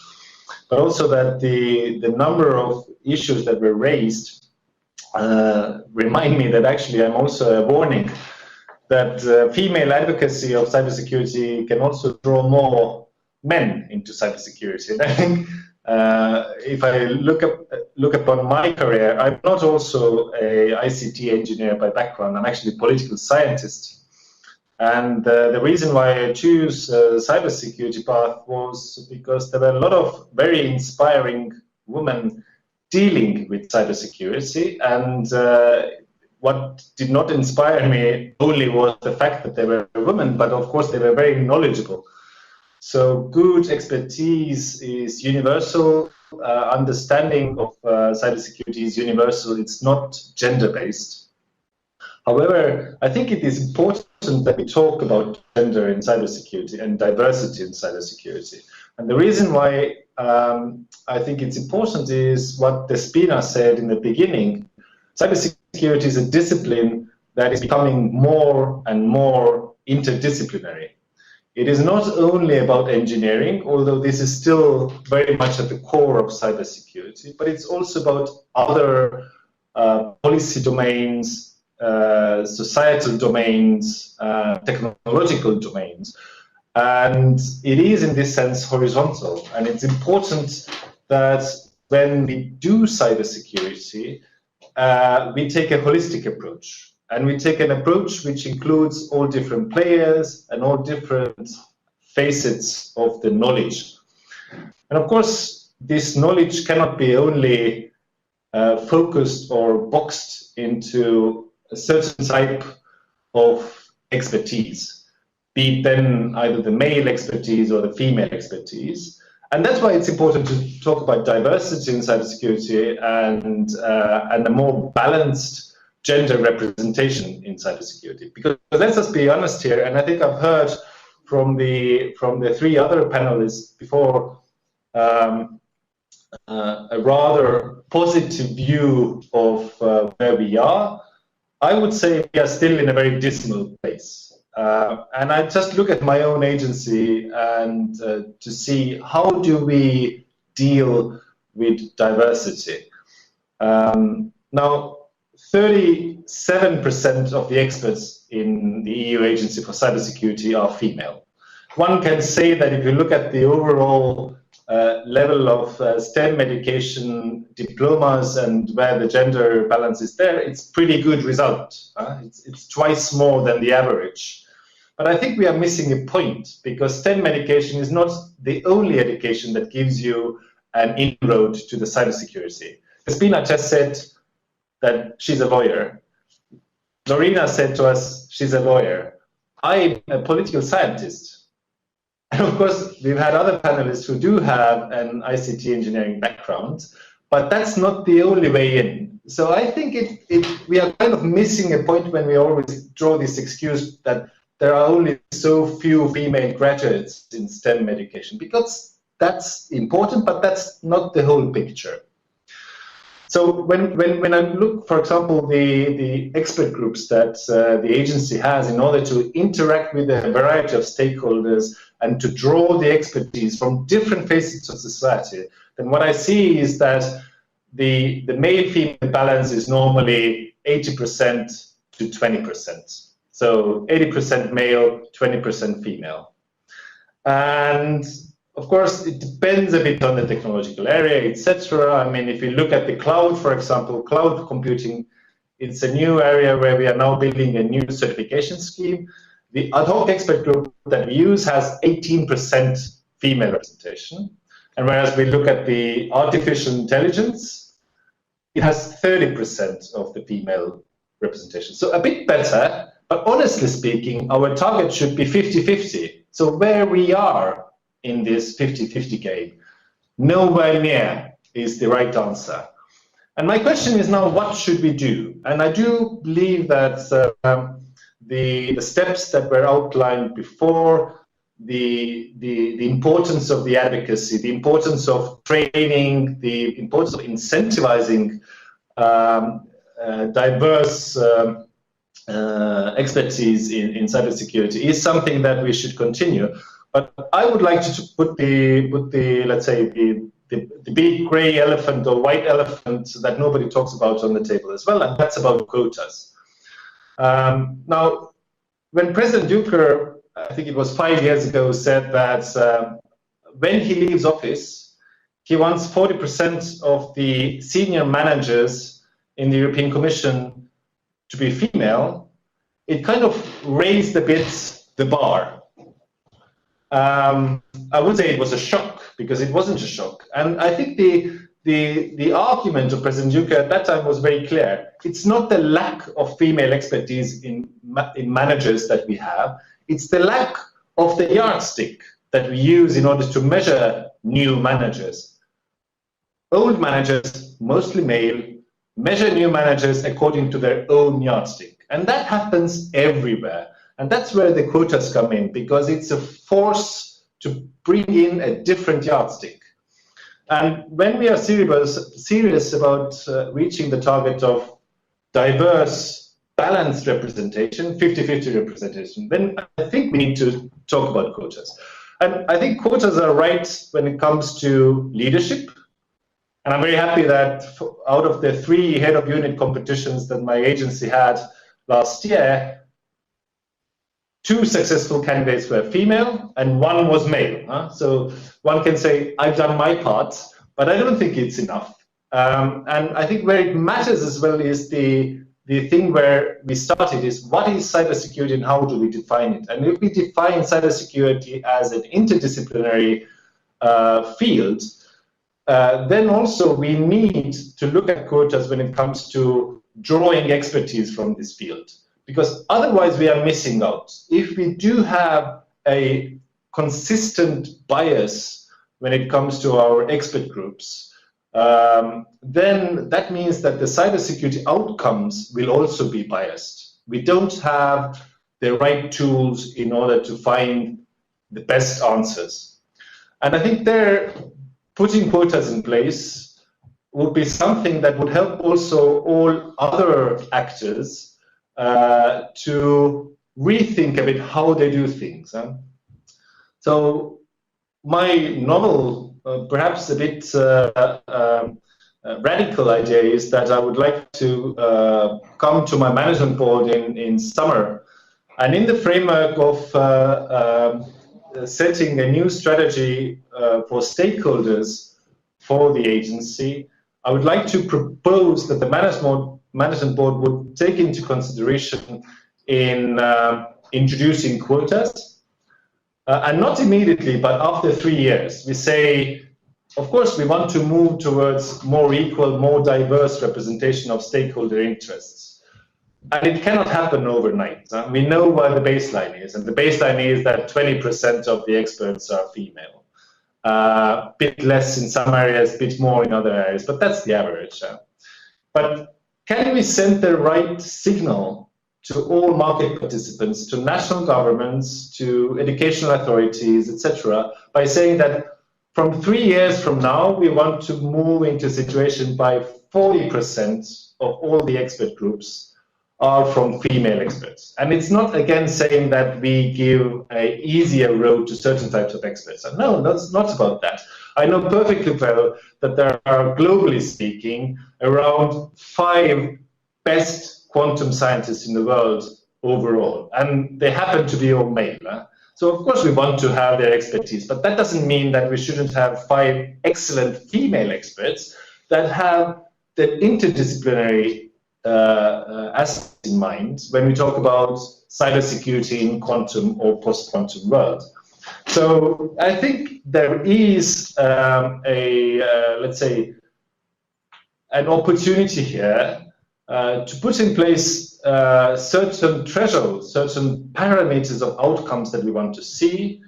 but also that the number of issues that were raised remind me that actually I'm also a warning that female advocacy of cybersecurity can also draw more men into cybersecurity. And I think if I look upon my career, I'm not also a ICT engineer by background. I'm actually a political scientist. And the reason why I choose cybersecurity path was because there were a lot of very inspiring women dealing with cybersecurity, and what did not inspire me only was the fact that they were women, but of course they were very knowledgeable. So good expertise is universal, understanding of cybersecurity is universal, it's not gender-based. However, I think it is important that we talk about gender in cybersecurity and diversity in cybersecurity. And the reason why I think it's important is what Despina said in the beginning. Cybersecurity is a discipline that is becoming more and more interdisciplinary. It is not only about engineering, although this is still very much at the core of cybersecurity, but it's also about other policy domains, societal domains, technological domains. And it is in this sense horizontal. And it's important that when we do cybersecurity, we take a holistic approach. And we take an approach which includes all different players and all different facets of the knowledge. And of course, this knowledge cannot be only focused or boxed into a certain type of expertise, be it then either the male expertise or the female expertise. And that's why it's important to talk about diversity in cybersecurity and a more balanced gender representation in cybersecurity. Because let's just be honest here, and I think I've heard from the three other panelists before a rather positive view of where we are. I would say we are still in a very dismal place. And I just look at my own agency and to see how do we deal with diversity. Now, 37% of the experts in the EU Agency for Cybersecurity are female. One can say that if you look at the overall level of STEM education diplomas and where the gender balance is there, it's pretty good result. It's twice more than the average. But I think we are missing a point, because STEM education is not the only education that gives you an inroad to the cybersecurity. Despina just said that she's a lawyer. Lorena said to us, she's a lawyer. I'm a political scientist. And of course, we've had other panelists who do have an ICT engineering background, but that's not the only way in. So I think we are kind of missing a point when we always draw this excuse that there are only so few female graduates in STEM education, because that's important, but that's not the whole picture. So when I look, for example, the expert groups that the agency has in order to interact with a variety of stakeholders and to draw the expertise from different facets of society, then what I see is that the male-female balance is normally 80% to 20%. So 80% male, 20% female. And of course, it depends a bit on the technological area, etc. I mean, if you look at the cloud, for example, cloud computing, it's a new area where we are now building a new certification scheme. The ad hoc expert group that we use has 18% female representation. And whereas we look at the artificial intelligence, it has 30% of the female representation. So a bit better, but honestly speaking, our target should be 50-50. So where we are in this 50-50 game, nowhere near is the right answer. And my question is now, what should we do? And I do believe that the steps that were outlined before, the importance of the advocacy, the importance of training, the importance of incentivizing diverse expertise in cybersecurity is something that we should continue. But I would like to put the let's say the big gray elephant or white elephant that nobody talks about on the table as well, and that's about quotas. Now, when President Juncker, I think it was 5 years ago, said that when he leaves office, he wants 40% of the senior managers in the European Commission to be female, it kind of raised a bit the bar. I would say it was a shock, because it wasn't a shock. And I think the argument of President Juncker at that time was very clear. It's not the lack of female expertise in managers that we have, it's the lack of the yardstick that we use in order to measure new managers. Old managers, mostly male, measure new managers according to their own yardstick. And that happens everywhere. And that's where the quotas come in, because it's a force to bring in a different yardstick. And when we are serious about reaching the target of diverse, balanced representation, 50-50 representation, then I think we need to talk about quotas. And I think quotas are right when it comes to leadership. And I'm very happy that out of the 3 head of unit competitions that my agency had last year, 2 successful candidates were female and 1 was male. So one can say, I've done my part, but I don't think it's enough. And I think where it matters as well is the thing where we started is, what is cybersecurity and how do we define it? And if we define cybersecurity as an interdisciplinary field, then also we need to look at quotas when it comes to drawing expertise from this field, because otherwise we are missing out. If we do have a consistent bias when it comes to our expert groups, then that means that the cybersecurity outcomes will also be biased. We don't have the right tools in order to find the best answers. And I think putting quotas in place would be something that would help also all other actors to rethink a bit how they do things. So my novel, perhaps a bit radical idea is that I would like to come to my management board in summer, and in the framework of setting a new strategy for stakeholders for the agency, I would like to propose that the management board would take into consideration in introducing quotas, and not immediately, but after 3 years. We say, of course, we want to move towards more equal, more diverse representation of stakeholder interests. And it cannot happen overnight. We know where the baseline is, and the baseline is that 20% of the experts are female. Bit less in some areas, bit more in other areas, but that's the average. But can we send the right signal to all market participants, to national governments, to educational authorities, etc., by saying that from 3 years from now, we want to move into a situation by 40% of all the expert groups are from female experts. And it's not, again, saying that we give an easier road to certain types of experts. No, that's not about that. I know perfectly well that there are, globally speaking, around 5 best quantum scientists in the world overall, and they happen to be all male. So of course we want to have their expertise, but that doesn't mean that we shouldn't have 5 excellent female experts that have the interdisciplinary aspect in mind when we talk about cybersecurity in quantum or post-quantum world. So I think there is let's say, an opportunity here to put in place certain thresholds, certain parameters of outcomes that we want to see,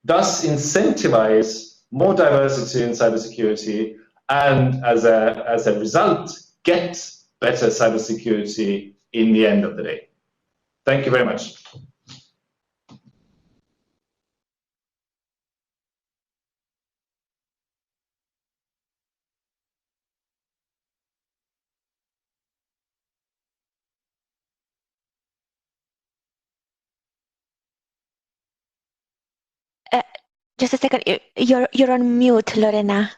thus incentivize more diversity in cybersecurity, and as a result, get better cybersecurity in the end of the day. Thank you very much. Just a second. You're on mute, Lorena.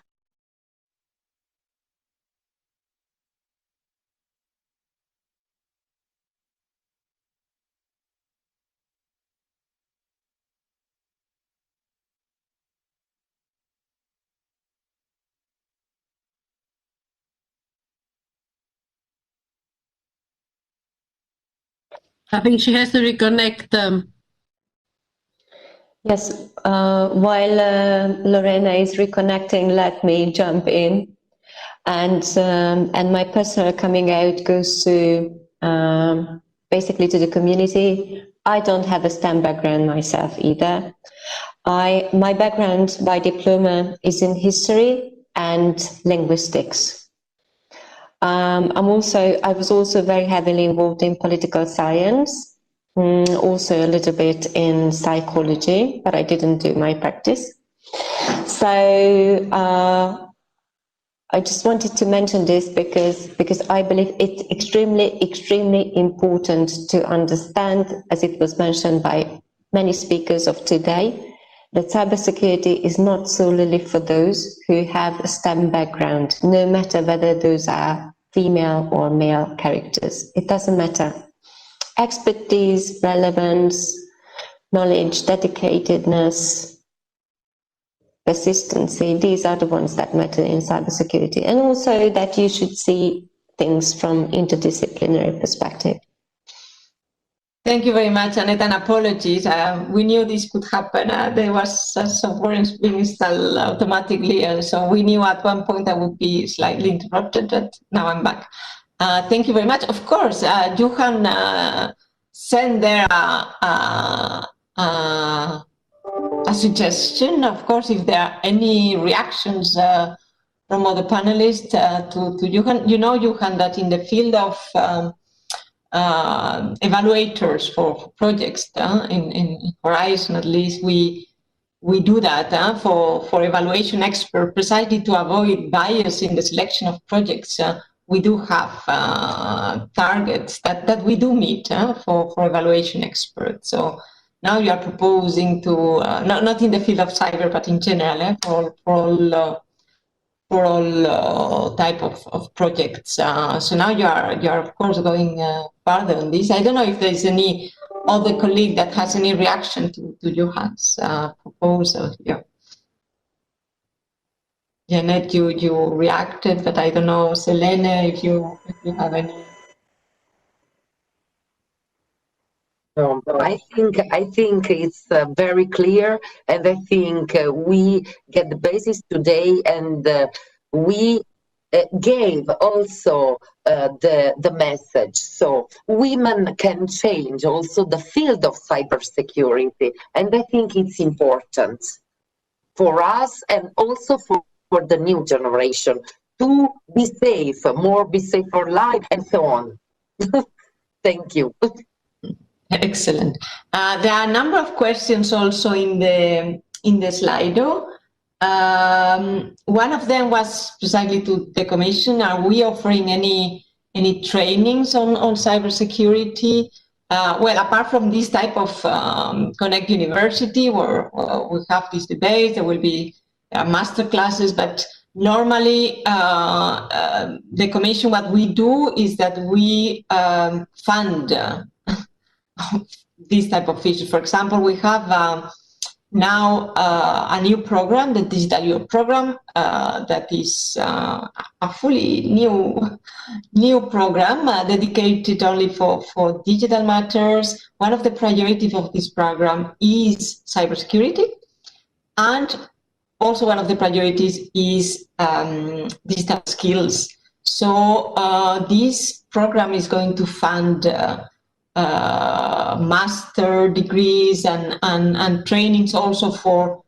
I think she has to reconnect. Yes, while Lorena is reconnecting, let me jump in. And my personal coming out goes to basically to the community. I don't have a STEM background myself either. My background by diploma is in history and linguistics. I was also very heavily involved in political science, also a little bit in psychology, but I didn't do my practice. So I just wanted to mention this because I believe it's extremely important to understand, as it was mentioned by many speakers of today, that cybersecurity is not solely for those who have a STEM background, no matter whether those are female or male characters. It doesn't matter. Expertise, relevance, knowledge, dedicatedness, persistency, these are the ones that matter in cybersecurity, and also that you should see things from interdisciplinary perspective. Thank you very much, Annette, and apologies. We knew this could happen. There was software being installed automatically, so we knew at one point I would be slightly interrupted, but now I'm back. Thank you very much. Of course, Johan sent there a suggestion. Of course, if there are any reactions from other panelists to Johan, you know, Johan, that in the field of evaluators for projects in Horizon, at least we do that for evaluation expert, precisely to avoid bias in the selection of projects. We do have targets that we do meet for evaluation experts. So now you are proposing to not in the field of cyber, but in general for all type of projects. So now you are of course going further on this. I don't know if there is any other colleague that has any reaction to Johan's proposal here. Janet, you reacted, but I don't know, Selene, if you have any. No, I think it's very clear, and I think we get the basis today, and we gave also the message. So women can change also the field of cybersecurity, and I think it's important for us and also for the new generation to be safe, be safe for life, and so on. Thank you. Excellent. There are a number of questions also in the Slido. One of them was precisely to the Commission. Are we offering any trainings on cybersecurity? Well, apart from this type of Connect University, where we have these debates, there will be master classes, but normally the Commission, what we do is that we fund this type of issues. For example, we have now a new program, the DigitalEU program, that is a fully new program dedicated only for digital matters. One of the priorities of this program is cybersecurity, and also one of the priorities is digital skills. So this program is going to fund master degrees and trainings also for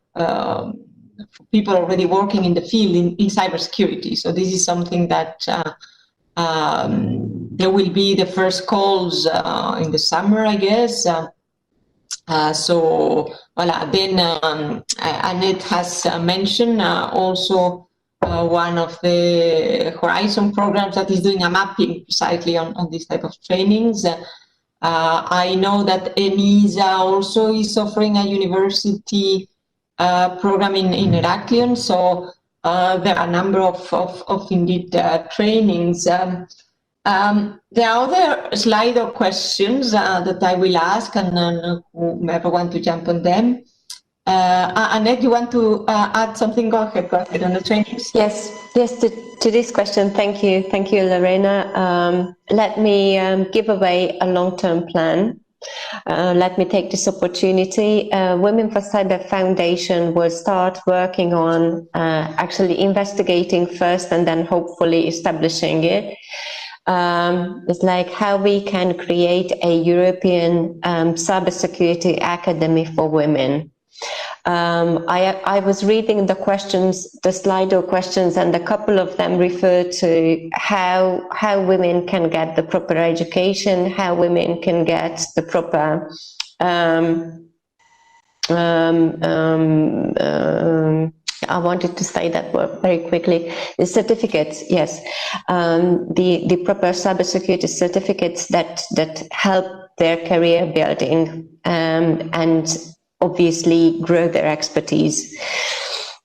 people already working in the field in cybersecurity. So this is something that there will be the first calls in the summer, I guess. So voilà. Then Annette has mentioned also one of the Horizon programs that is doing a mapping precisely on this type of trainings. I know that ENISA also is offering a university program in Heraklion, so there are a number of indeed trainings. There are other Slido questions that I will ask, and whomever want to jump on them. Annette, you want to add something? Go ahead on the trainings. Yes, to this question, thank you, Lorena. Let me give away a long-term plan. Let me take this opportunity. Women for Cyber Foundation will start working on actually investigating first and then hopefully establishing it. It's like how we can create a European cybersecurity academy for women. I was reading the questions, the Slido questions, and a couple of them refer to how women can get the proper education, how women can get the proper I wanted to say that word very quickly. The certificates, yes, the proper cybersecurity certificates that help their career building and obviously grow their expertise.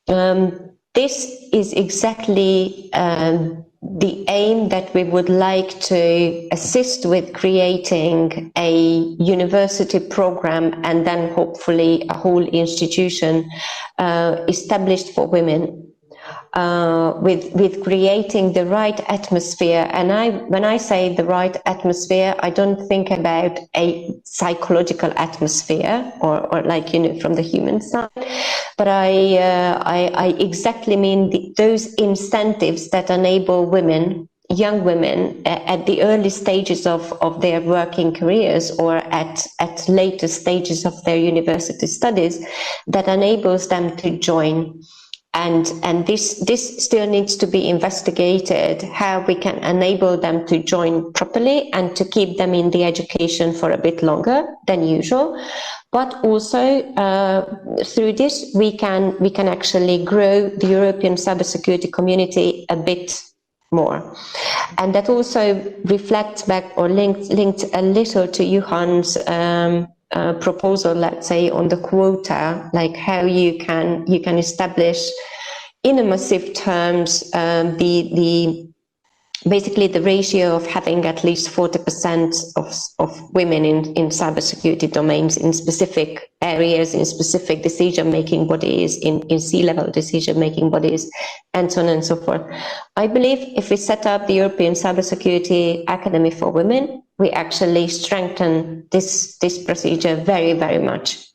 This is exactly the aim that we would like to assist with creating a university program and then hopefully a whole institution established for women. With creating the right atmosphere, and when I say the right atmosphere, I don't think about a psychological atmosphere or like from the human side, but I exactly mean those incentives that enable women, young women, at the early stages of their working careers or at later stages of their university studies, that enables them to join. And this still needs to be investigated, how we can enable them to join properly and to keep them in the education for a bit longer than usual. But also through this, we can actually grow the European cybersecurity community a bit more. And that also reflects back or linked a little to Johan's proposal, let's say, on the quota, like how you can establish in a massive terms basically the ratio of having at least 40% of women in cybersecurity domains in specific areas, in specific decision-making bodies, in C-level decision-making bodies, and so on and so forth. I believe if we set up the European Cybersecurity Academy for Women, we actually strengthen this procedure very, very much.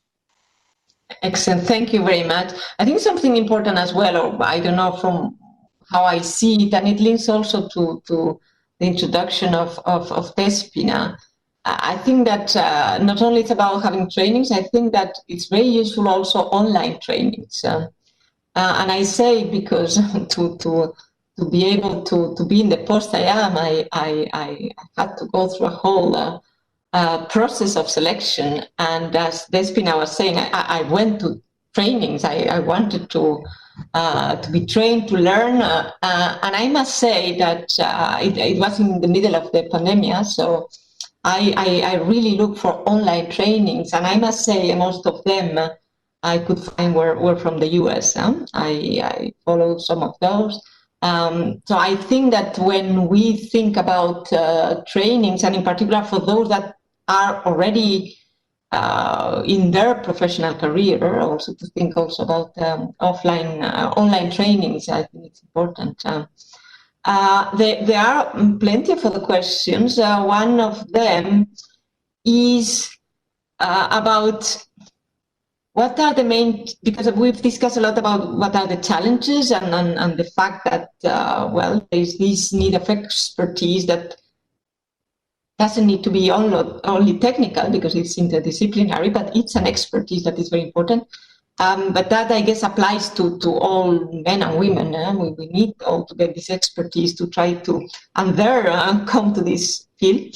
Excellent, thank you very much. I think something important as well, or I don't know from how I see it, and it links also to the introduction of Despina. I think that not only it's about having trainings, I think that it's very useful also online trainings. And I say because to be able to be in the post I am, I had to go through a whole process of selection. And as Despina was saying, I went to trainings. I wanted to be trained, to learn. And I must say that it was in the middle of the pandemic, so I really look for online trainings. And I must say most of them I could find were from the US. I followed some of those. So I think that when we think about trainings, and in particular for those that are already in their professional career, also to think also about online trainings, I think it's important. There are plenty of other questions. One of them is about what are the main, because we've discussed a lot about what are the challenges and the fact that, well, there's this need of expertise that doesn't need to be only technical because it's interdisciplinary, but it's an expertise that is very important. But that, I guess, applies to all men and women. We need all to get this expertise to try to, and there come to this field.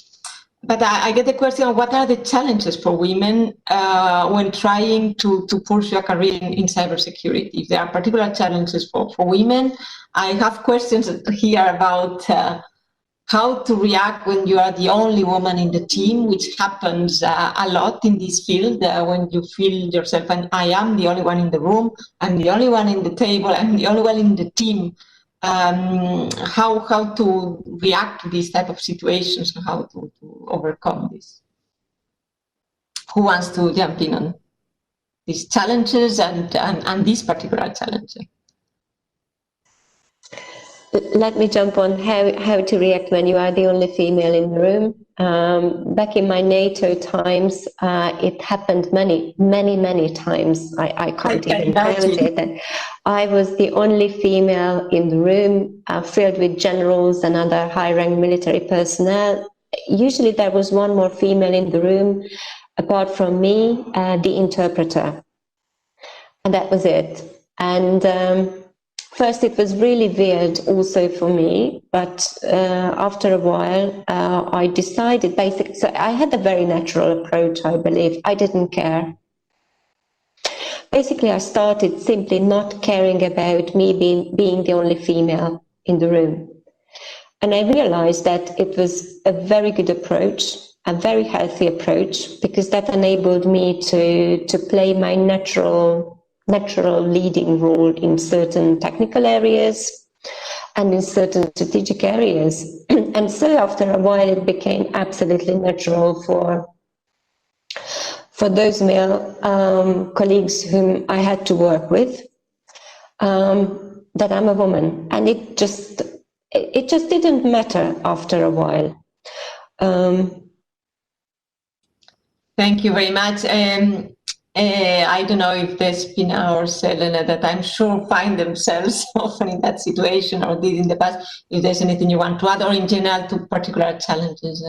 But I get the question of what are the challenges for women when trying to pursue a career in cybersecurity? If there are particular challenges for women, I have questions here about how to react when you are the only woman in the team, which happens a lot in this field, when you feel yourself, and I am the only one in the room, I'm the only one in the table, I'm the only one in the team. How to react to these type of situations and how to overcome this. Who wants to jump in on? these challenges and this particular challenge? Let me jump on how to react when you are the only female in the room. Back in my NATO times, it happened many times. I can't even count it. That I was the only female in the room, filled with generals and other high-rank military personnel. Usually there was one more female in the room, apart from me, the interpreter. And that was it. And first, it was really weird also for me, but after a while, I decided basically, so I had a very natural approach, I believe. I didn't care. Basically, I started simply not caring about me being the only female in the room. And I realized that it was a very good approach, a very healthy approach, because that enabled me to play my natural leading role in certain technical areas and in certain strategic areas. And so after a while, it became absolutely natural for those male colleagues whom I had to work with, that I'm a woman. And it just didn't matter after a while. Thank you very much. I don't know if Despina or Selena, that I'm sure find themselves often in that situation or did in the past, if there's anything you want to add, or in general to particular challenges.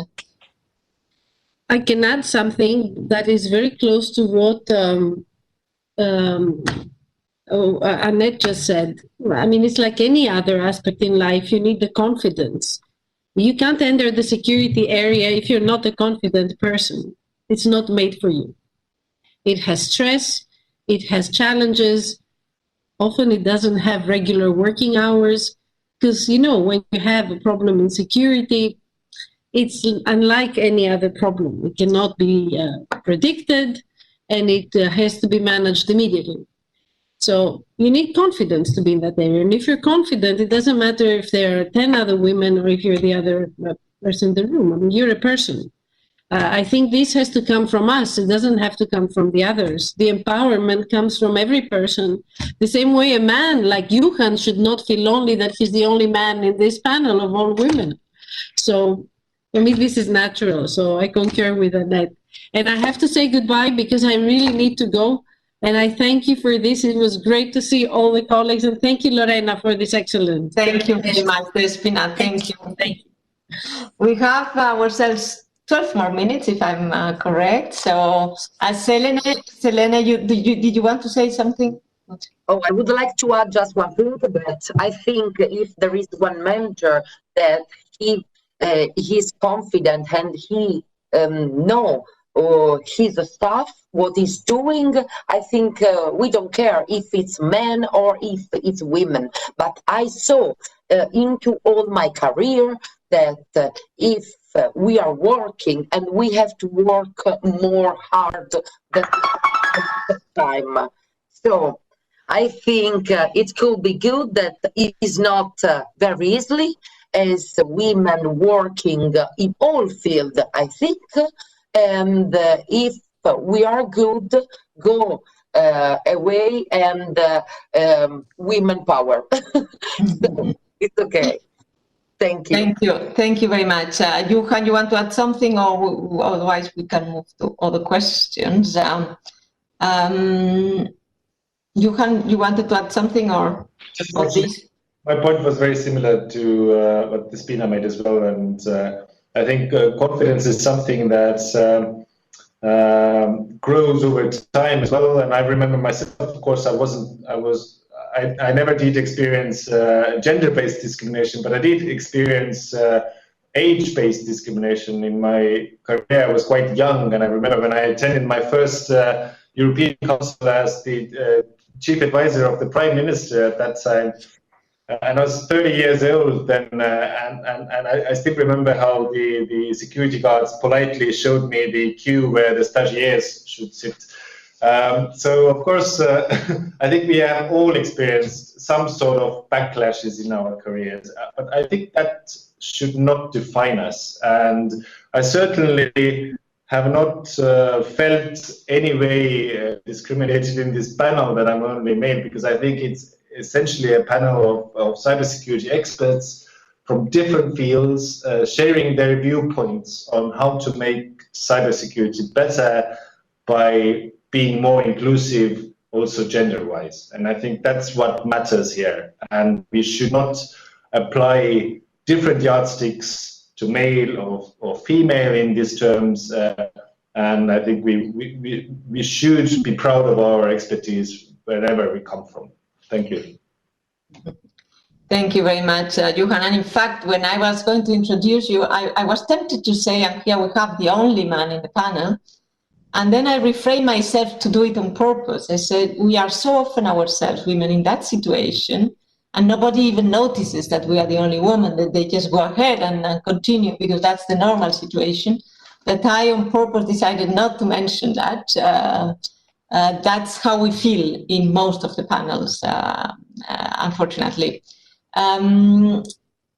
I can add something that is very close to what Annette just said. I mean, it's like any other aspect in life, you need the confidence. You can't enter the security area if you're not a confident person. It's not made for you. It has stress, it has challenges. Often it doesn't have regular working hours, because, you know, when you have a problem in security, it's unlike any other problem. It cannot be predicted, and it has to be managed immediately. So you need confidence to be in that area. And if you're confident, it doesn't matter if there are 10 other women or if you're the other person in the room. I mean, you're a person. I think this has to come from us. It doesn't have to come from the others. The empowerment comes from every person. The same way a man like Johan should not feel lonely that he's the only man in this panel of all women. So for me, this is natural. So I concur with Annette. And I have to say goodbye because I really need to go. And I thank you for this. It was great to see all the colleagues. And thank you, Lorena, for this excellent. Thank you very much, Despina. Thank you. Thank you. We have ourselves 12 more minutes, if I'm correct. So, Selena, did you want to say something? Oh, I would like to add just one thing, that I think if there is one mentor that he's confident and he know his staff, what he's doing, I think we don't care if it's men or if it's women. But I saw into all my career that if we are working, and we have to work more hard than the time. So I think it could be good that it is not very easily as women working in all fields, I think. And if we are good, go away and women power. So it's okay. Thank you. Thank you. Thank you very much. Johan, you want to add something, or otherwise we can move to other questions? Johan, you wanted to add something, or this? My point was very similar to what Despina made as well, and I think confidence is something that grows over time as well. And I remember myself, of course, I never did experience gender-based discrimination, but I did experience age-based discrimination in my career. I was quite young, and I remember when I attended my first European Council as the chief advisor of the Prime Minister at that time, and I was 30 years old then, and I still remember how the security guards politely showed me the queue where the stagiaires should sit. So, of course, I think we have all experienced some sort of backlashes in our careers, but I think that should not define us. And I certainly have not felt any way discriminated in this panel that I'm only male, because I think it's essentially a panel of cybersecurity experts from different fields sharing their viewpoints on how to make cybersecurity better by being more inclusive, also gender-wise. And I think that's what matters here. And we should not apply different yardsticks to male or female in these terms. And I think we should be proud of our expertise wherever we come from. Thank you. Thank you very much, Johan. And in fact, when I was going to introduce you, I was tempted to say, and here we have the only man in the panel. And then I refrained myself to do it on purpose. I said, we are so often ourselves, women, in that situation, and nobody even notices that we are the only woman, that they just go ahead and continue, because that's the normal situation, that I on purpose decided not to mention that. That's how we feel in most of the panels, unfortunately.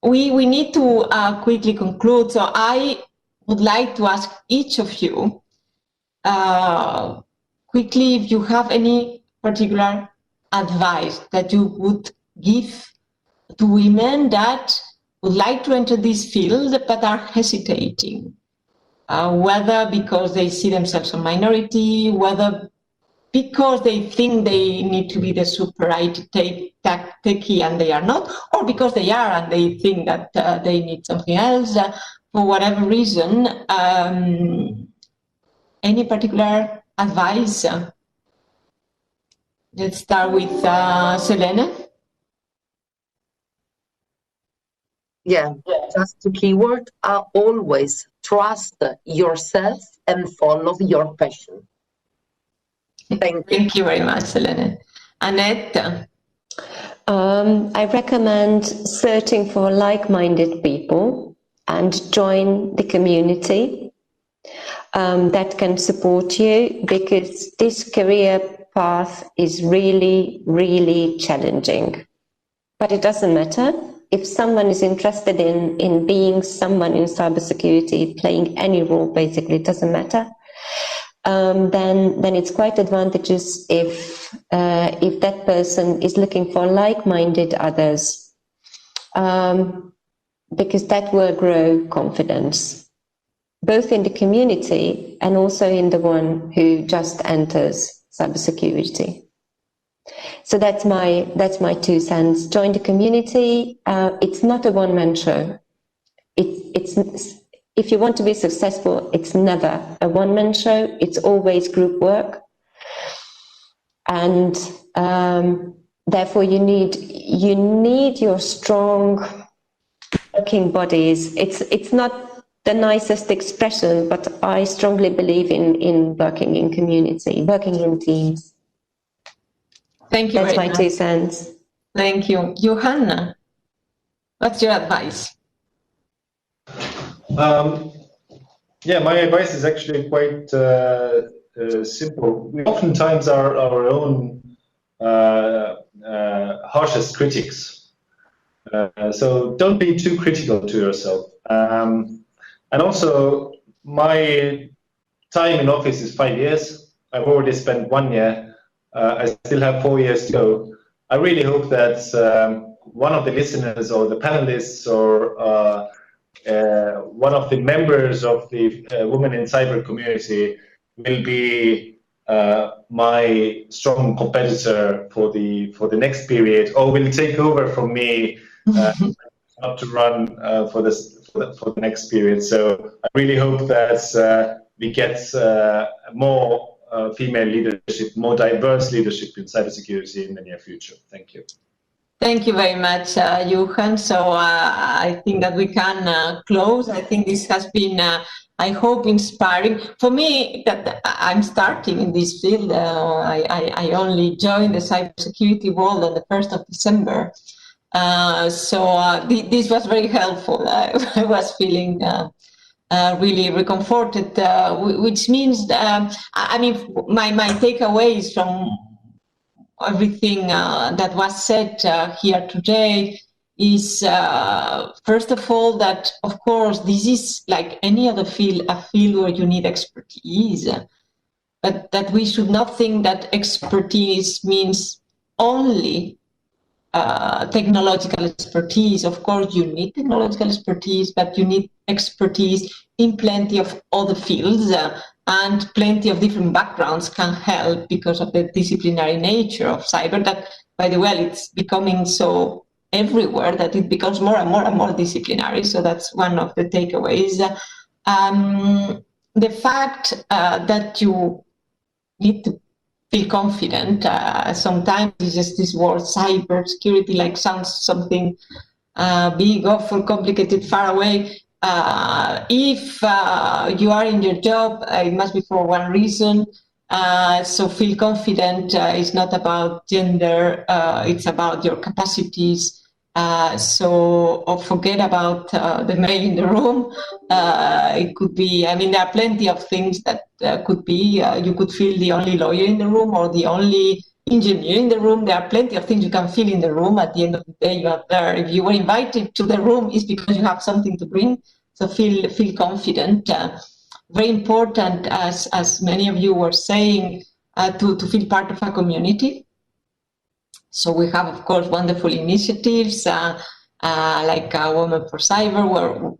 We need to quickly conclude, so I would like to ask each of you quickly if you have any particular advice that you would give to women that would like to enter this field but are hesitating, whether because they see themselves a minority, whether because they think they need to be the super IT techie and they are not, or because they are and they think that they need something else, for whatever reason. Any particular advice? Let's start with Selene. Yeah, just a keyword, always trust yourself and follow your passion. Thank you very much, Selene. Annette? I recommend searching for like-minded people and join the community that can support you, because this career path is really, really challenging. But it doesn't matter. If someone is interested in being someone in cybersecurity, playing any role, basically, it doesn't matter. Then it's quite advantageous if that person is looking for like-minded others, because that will grow confidence, both in the community and also in the one who just enters cybersecurity. So that's my 2 cents. Join the community. It's not a one-man show. If you want to be successful, it's never a one-man show. It's always group work, and therefore you need your strong working bodies. It's not the nicest expression, but I strongly believe in working in community, working in teams. Thank you. That's my 2 cents. Thank you. Johanna, what's your advice? Yeah, my advice is actually quite simple. We oftentimes are our own harshest critics. So don't be too critical to yourself. And also, my time in office is 5 years. I've already spent 1 year. I still have 4 years to go. I really hope that one of the listeners or the panelists or one of the members of the Women in Cyber community will be my strong competitor for the next period, or will take over from me not to run for the next period. So I really hope that we get more female leadership, more diverse leadership in cybersecurity in the near future. Thank you. Thank you very much, Johan. So I think that we can close. I think this has been, I hope, inspiring. For me, that I'm starting in this field. I only joined the cybersecurity world on the 1st of December. This was very helpful. I was feeling really reconforted, which means, I mean, my takeaways from everything that was said here today is, first of all, that, of course, this is like any other field, a field where you need expertise, but that we should not think that expertise means only technological expertise. Of course, you need technological expertise, but you need expertise in plenty of other fields, and plenty of different backgrounds can help because of the disciplinary nature of cyber that, by the way, it's becoming so everywhere that it becomes more and more and more disciplinary. So that's one of the takeaways. The fact that you need to feel confident. Sometimes it's just this word cybersecurity like sounds something big, awful, complicated, far away. If you are in your job, it must be for one reason. So feel confident. It's not about gender. It's about your capacities. So forget about the male in the room. It could be, I mean, there are plenty of things that could be, you could feel the only lawyer in the room or the only engineer in the room. There are plenty of things you can feel in the room. At the end of the day, you are there. If you were invited to the room, it's because you have something to bring. So feel confident. Very important, as many of you were saying, to feel part of a community. So we have, of course, wonderful initiatives like Women for Cyber,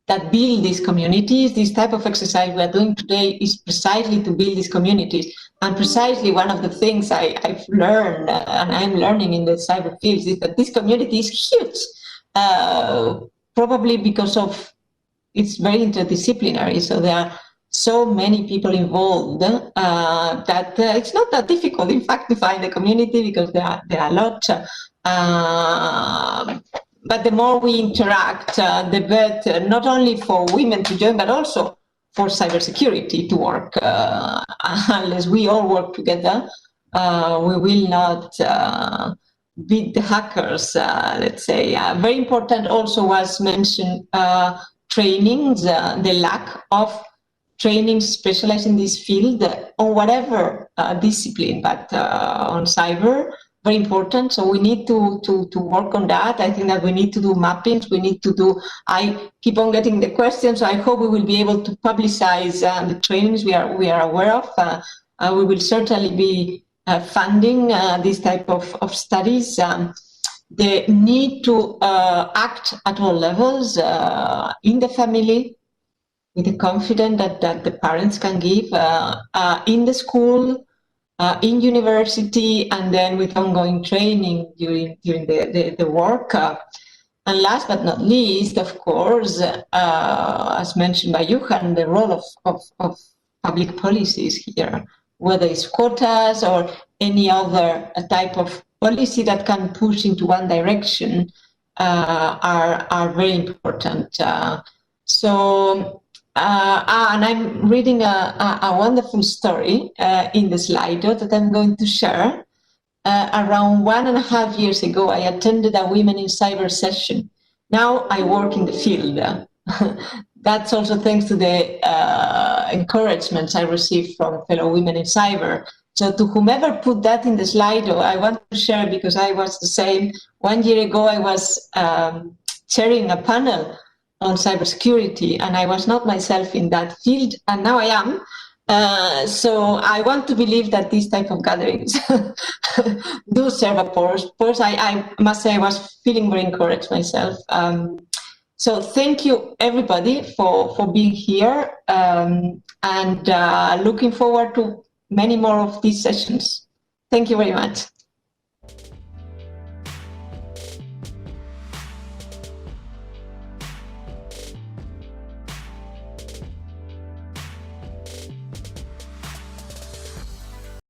that build these communities. This type of exercise we are doing today is precisely to build these communities. And precisely one of the things I've learned, and I'm learning in the cyber fields, is that this community is huge, probably because of it's very interdisciplinary. So there are so many people involved that it's not that difficult, in fact, to find a community because there are a lot. But the more we interact, the better, not only for women to join, but also for cybersecurity to work. Unless we all work together, we will not beat the hackers, let's say. Very important also was mentioned trainings, the lack of training specialized in this field on whatever discipline, but on cyber, very important. So we need to work on that. I think that we need to do mappings. We need to do, I keep on getting the questions, so I hope we will be able to publicize the trainings we are aware of. We will certainly be funding this type of studies. The need to act at all levels in the family, with the confidence that the parents can give, in the school, in university, and then with ongoing training during the work. And last but not least, of course, as mentioned by Johan, the role of public policies here, whether it's quotas or any other type of policy that can push into one direction, are very important. And I'm reading a wonderful story in the Slido that I'm going to share. Around 1.5 years ago, I attended a Women in Cyber session. Now I work in the field. That's also thanks to the encouragements I received from fellow women in cyber. So to whomever put that in the Slido, I want to share, because I was the same. 1 year ago, I was chairing a panel on cybersecurity, and I was not myself in that field, and now I am. So I want to believe that these type of gatherings do serve a purpose. I must say I was feeling very encouraged myself. So thank you everybody for being here, and looking forward to many more of these sessions. Thank you very much.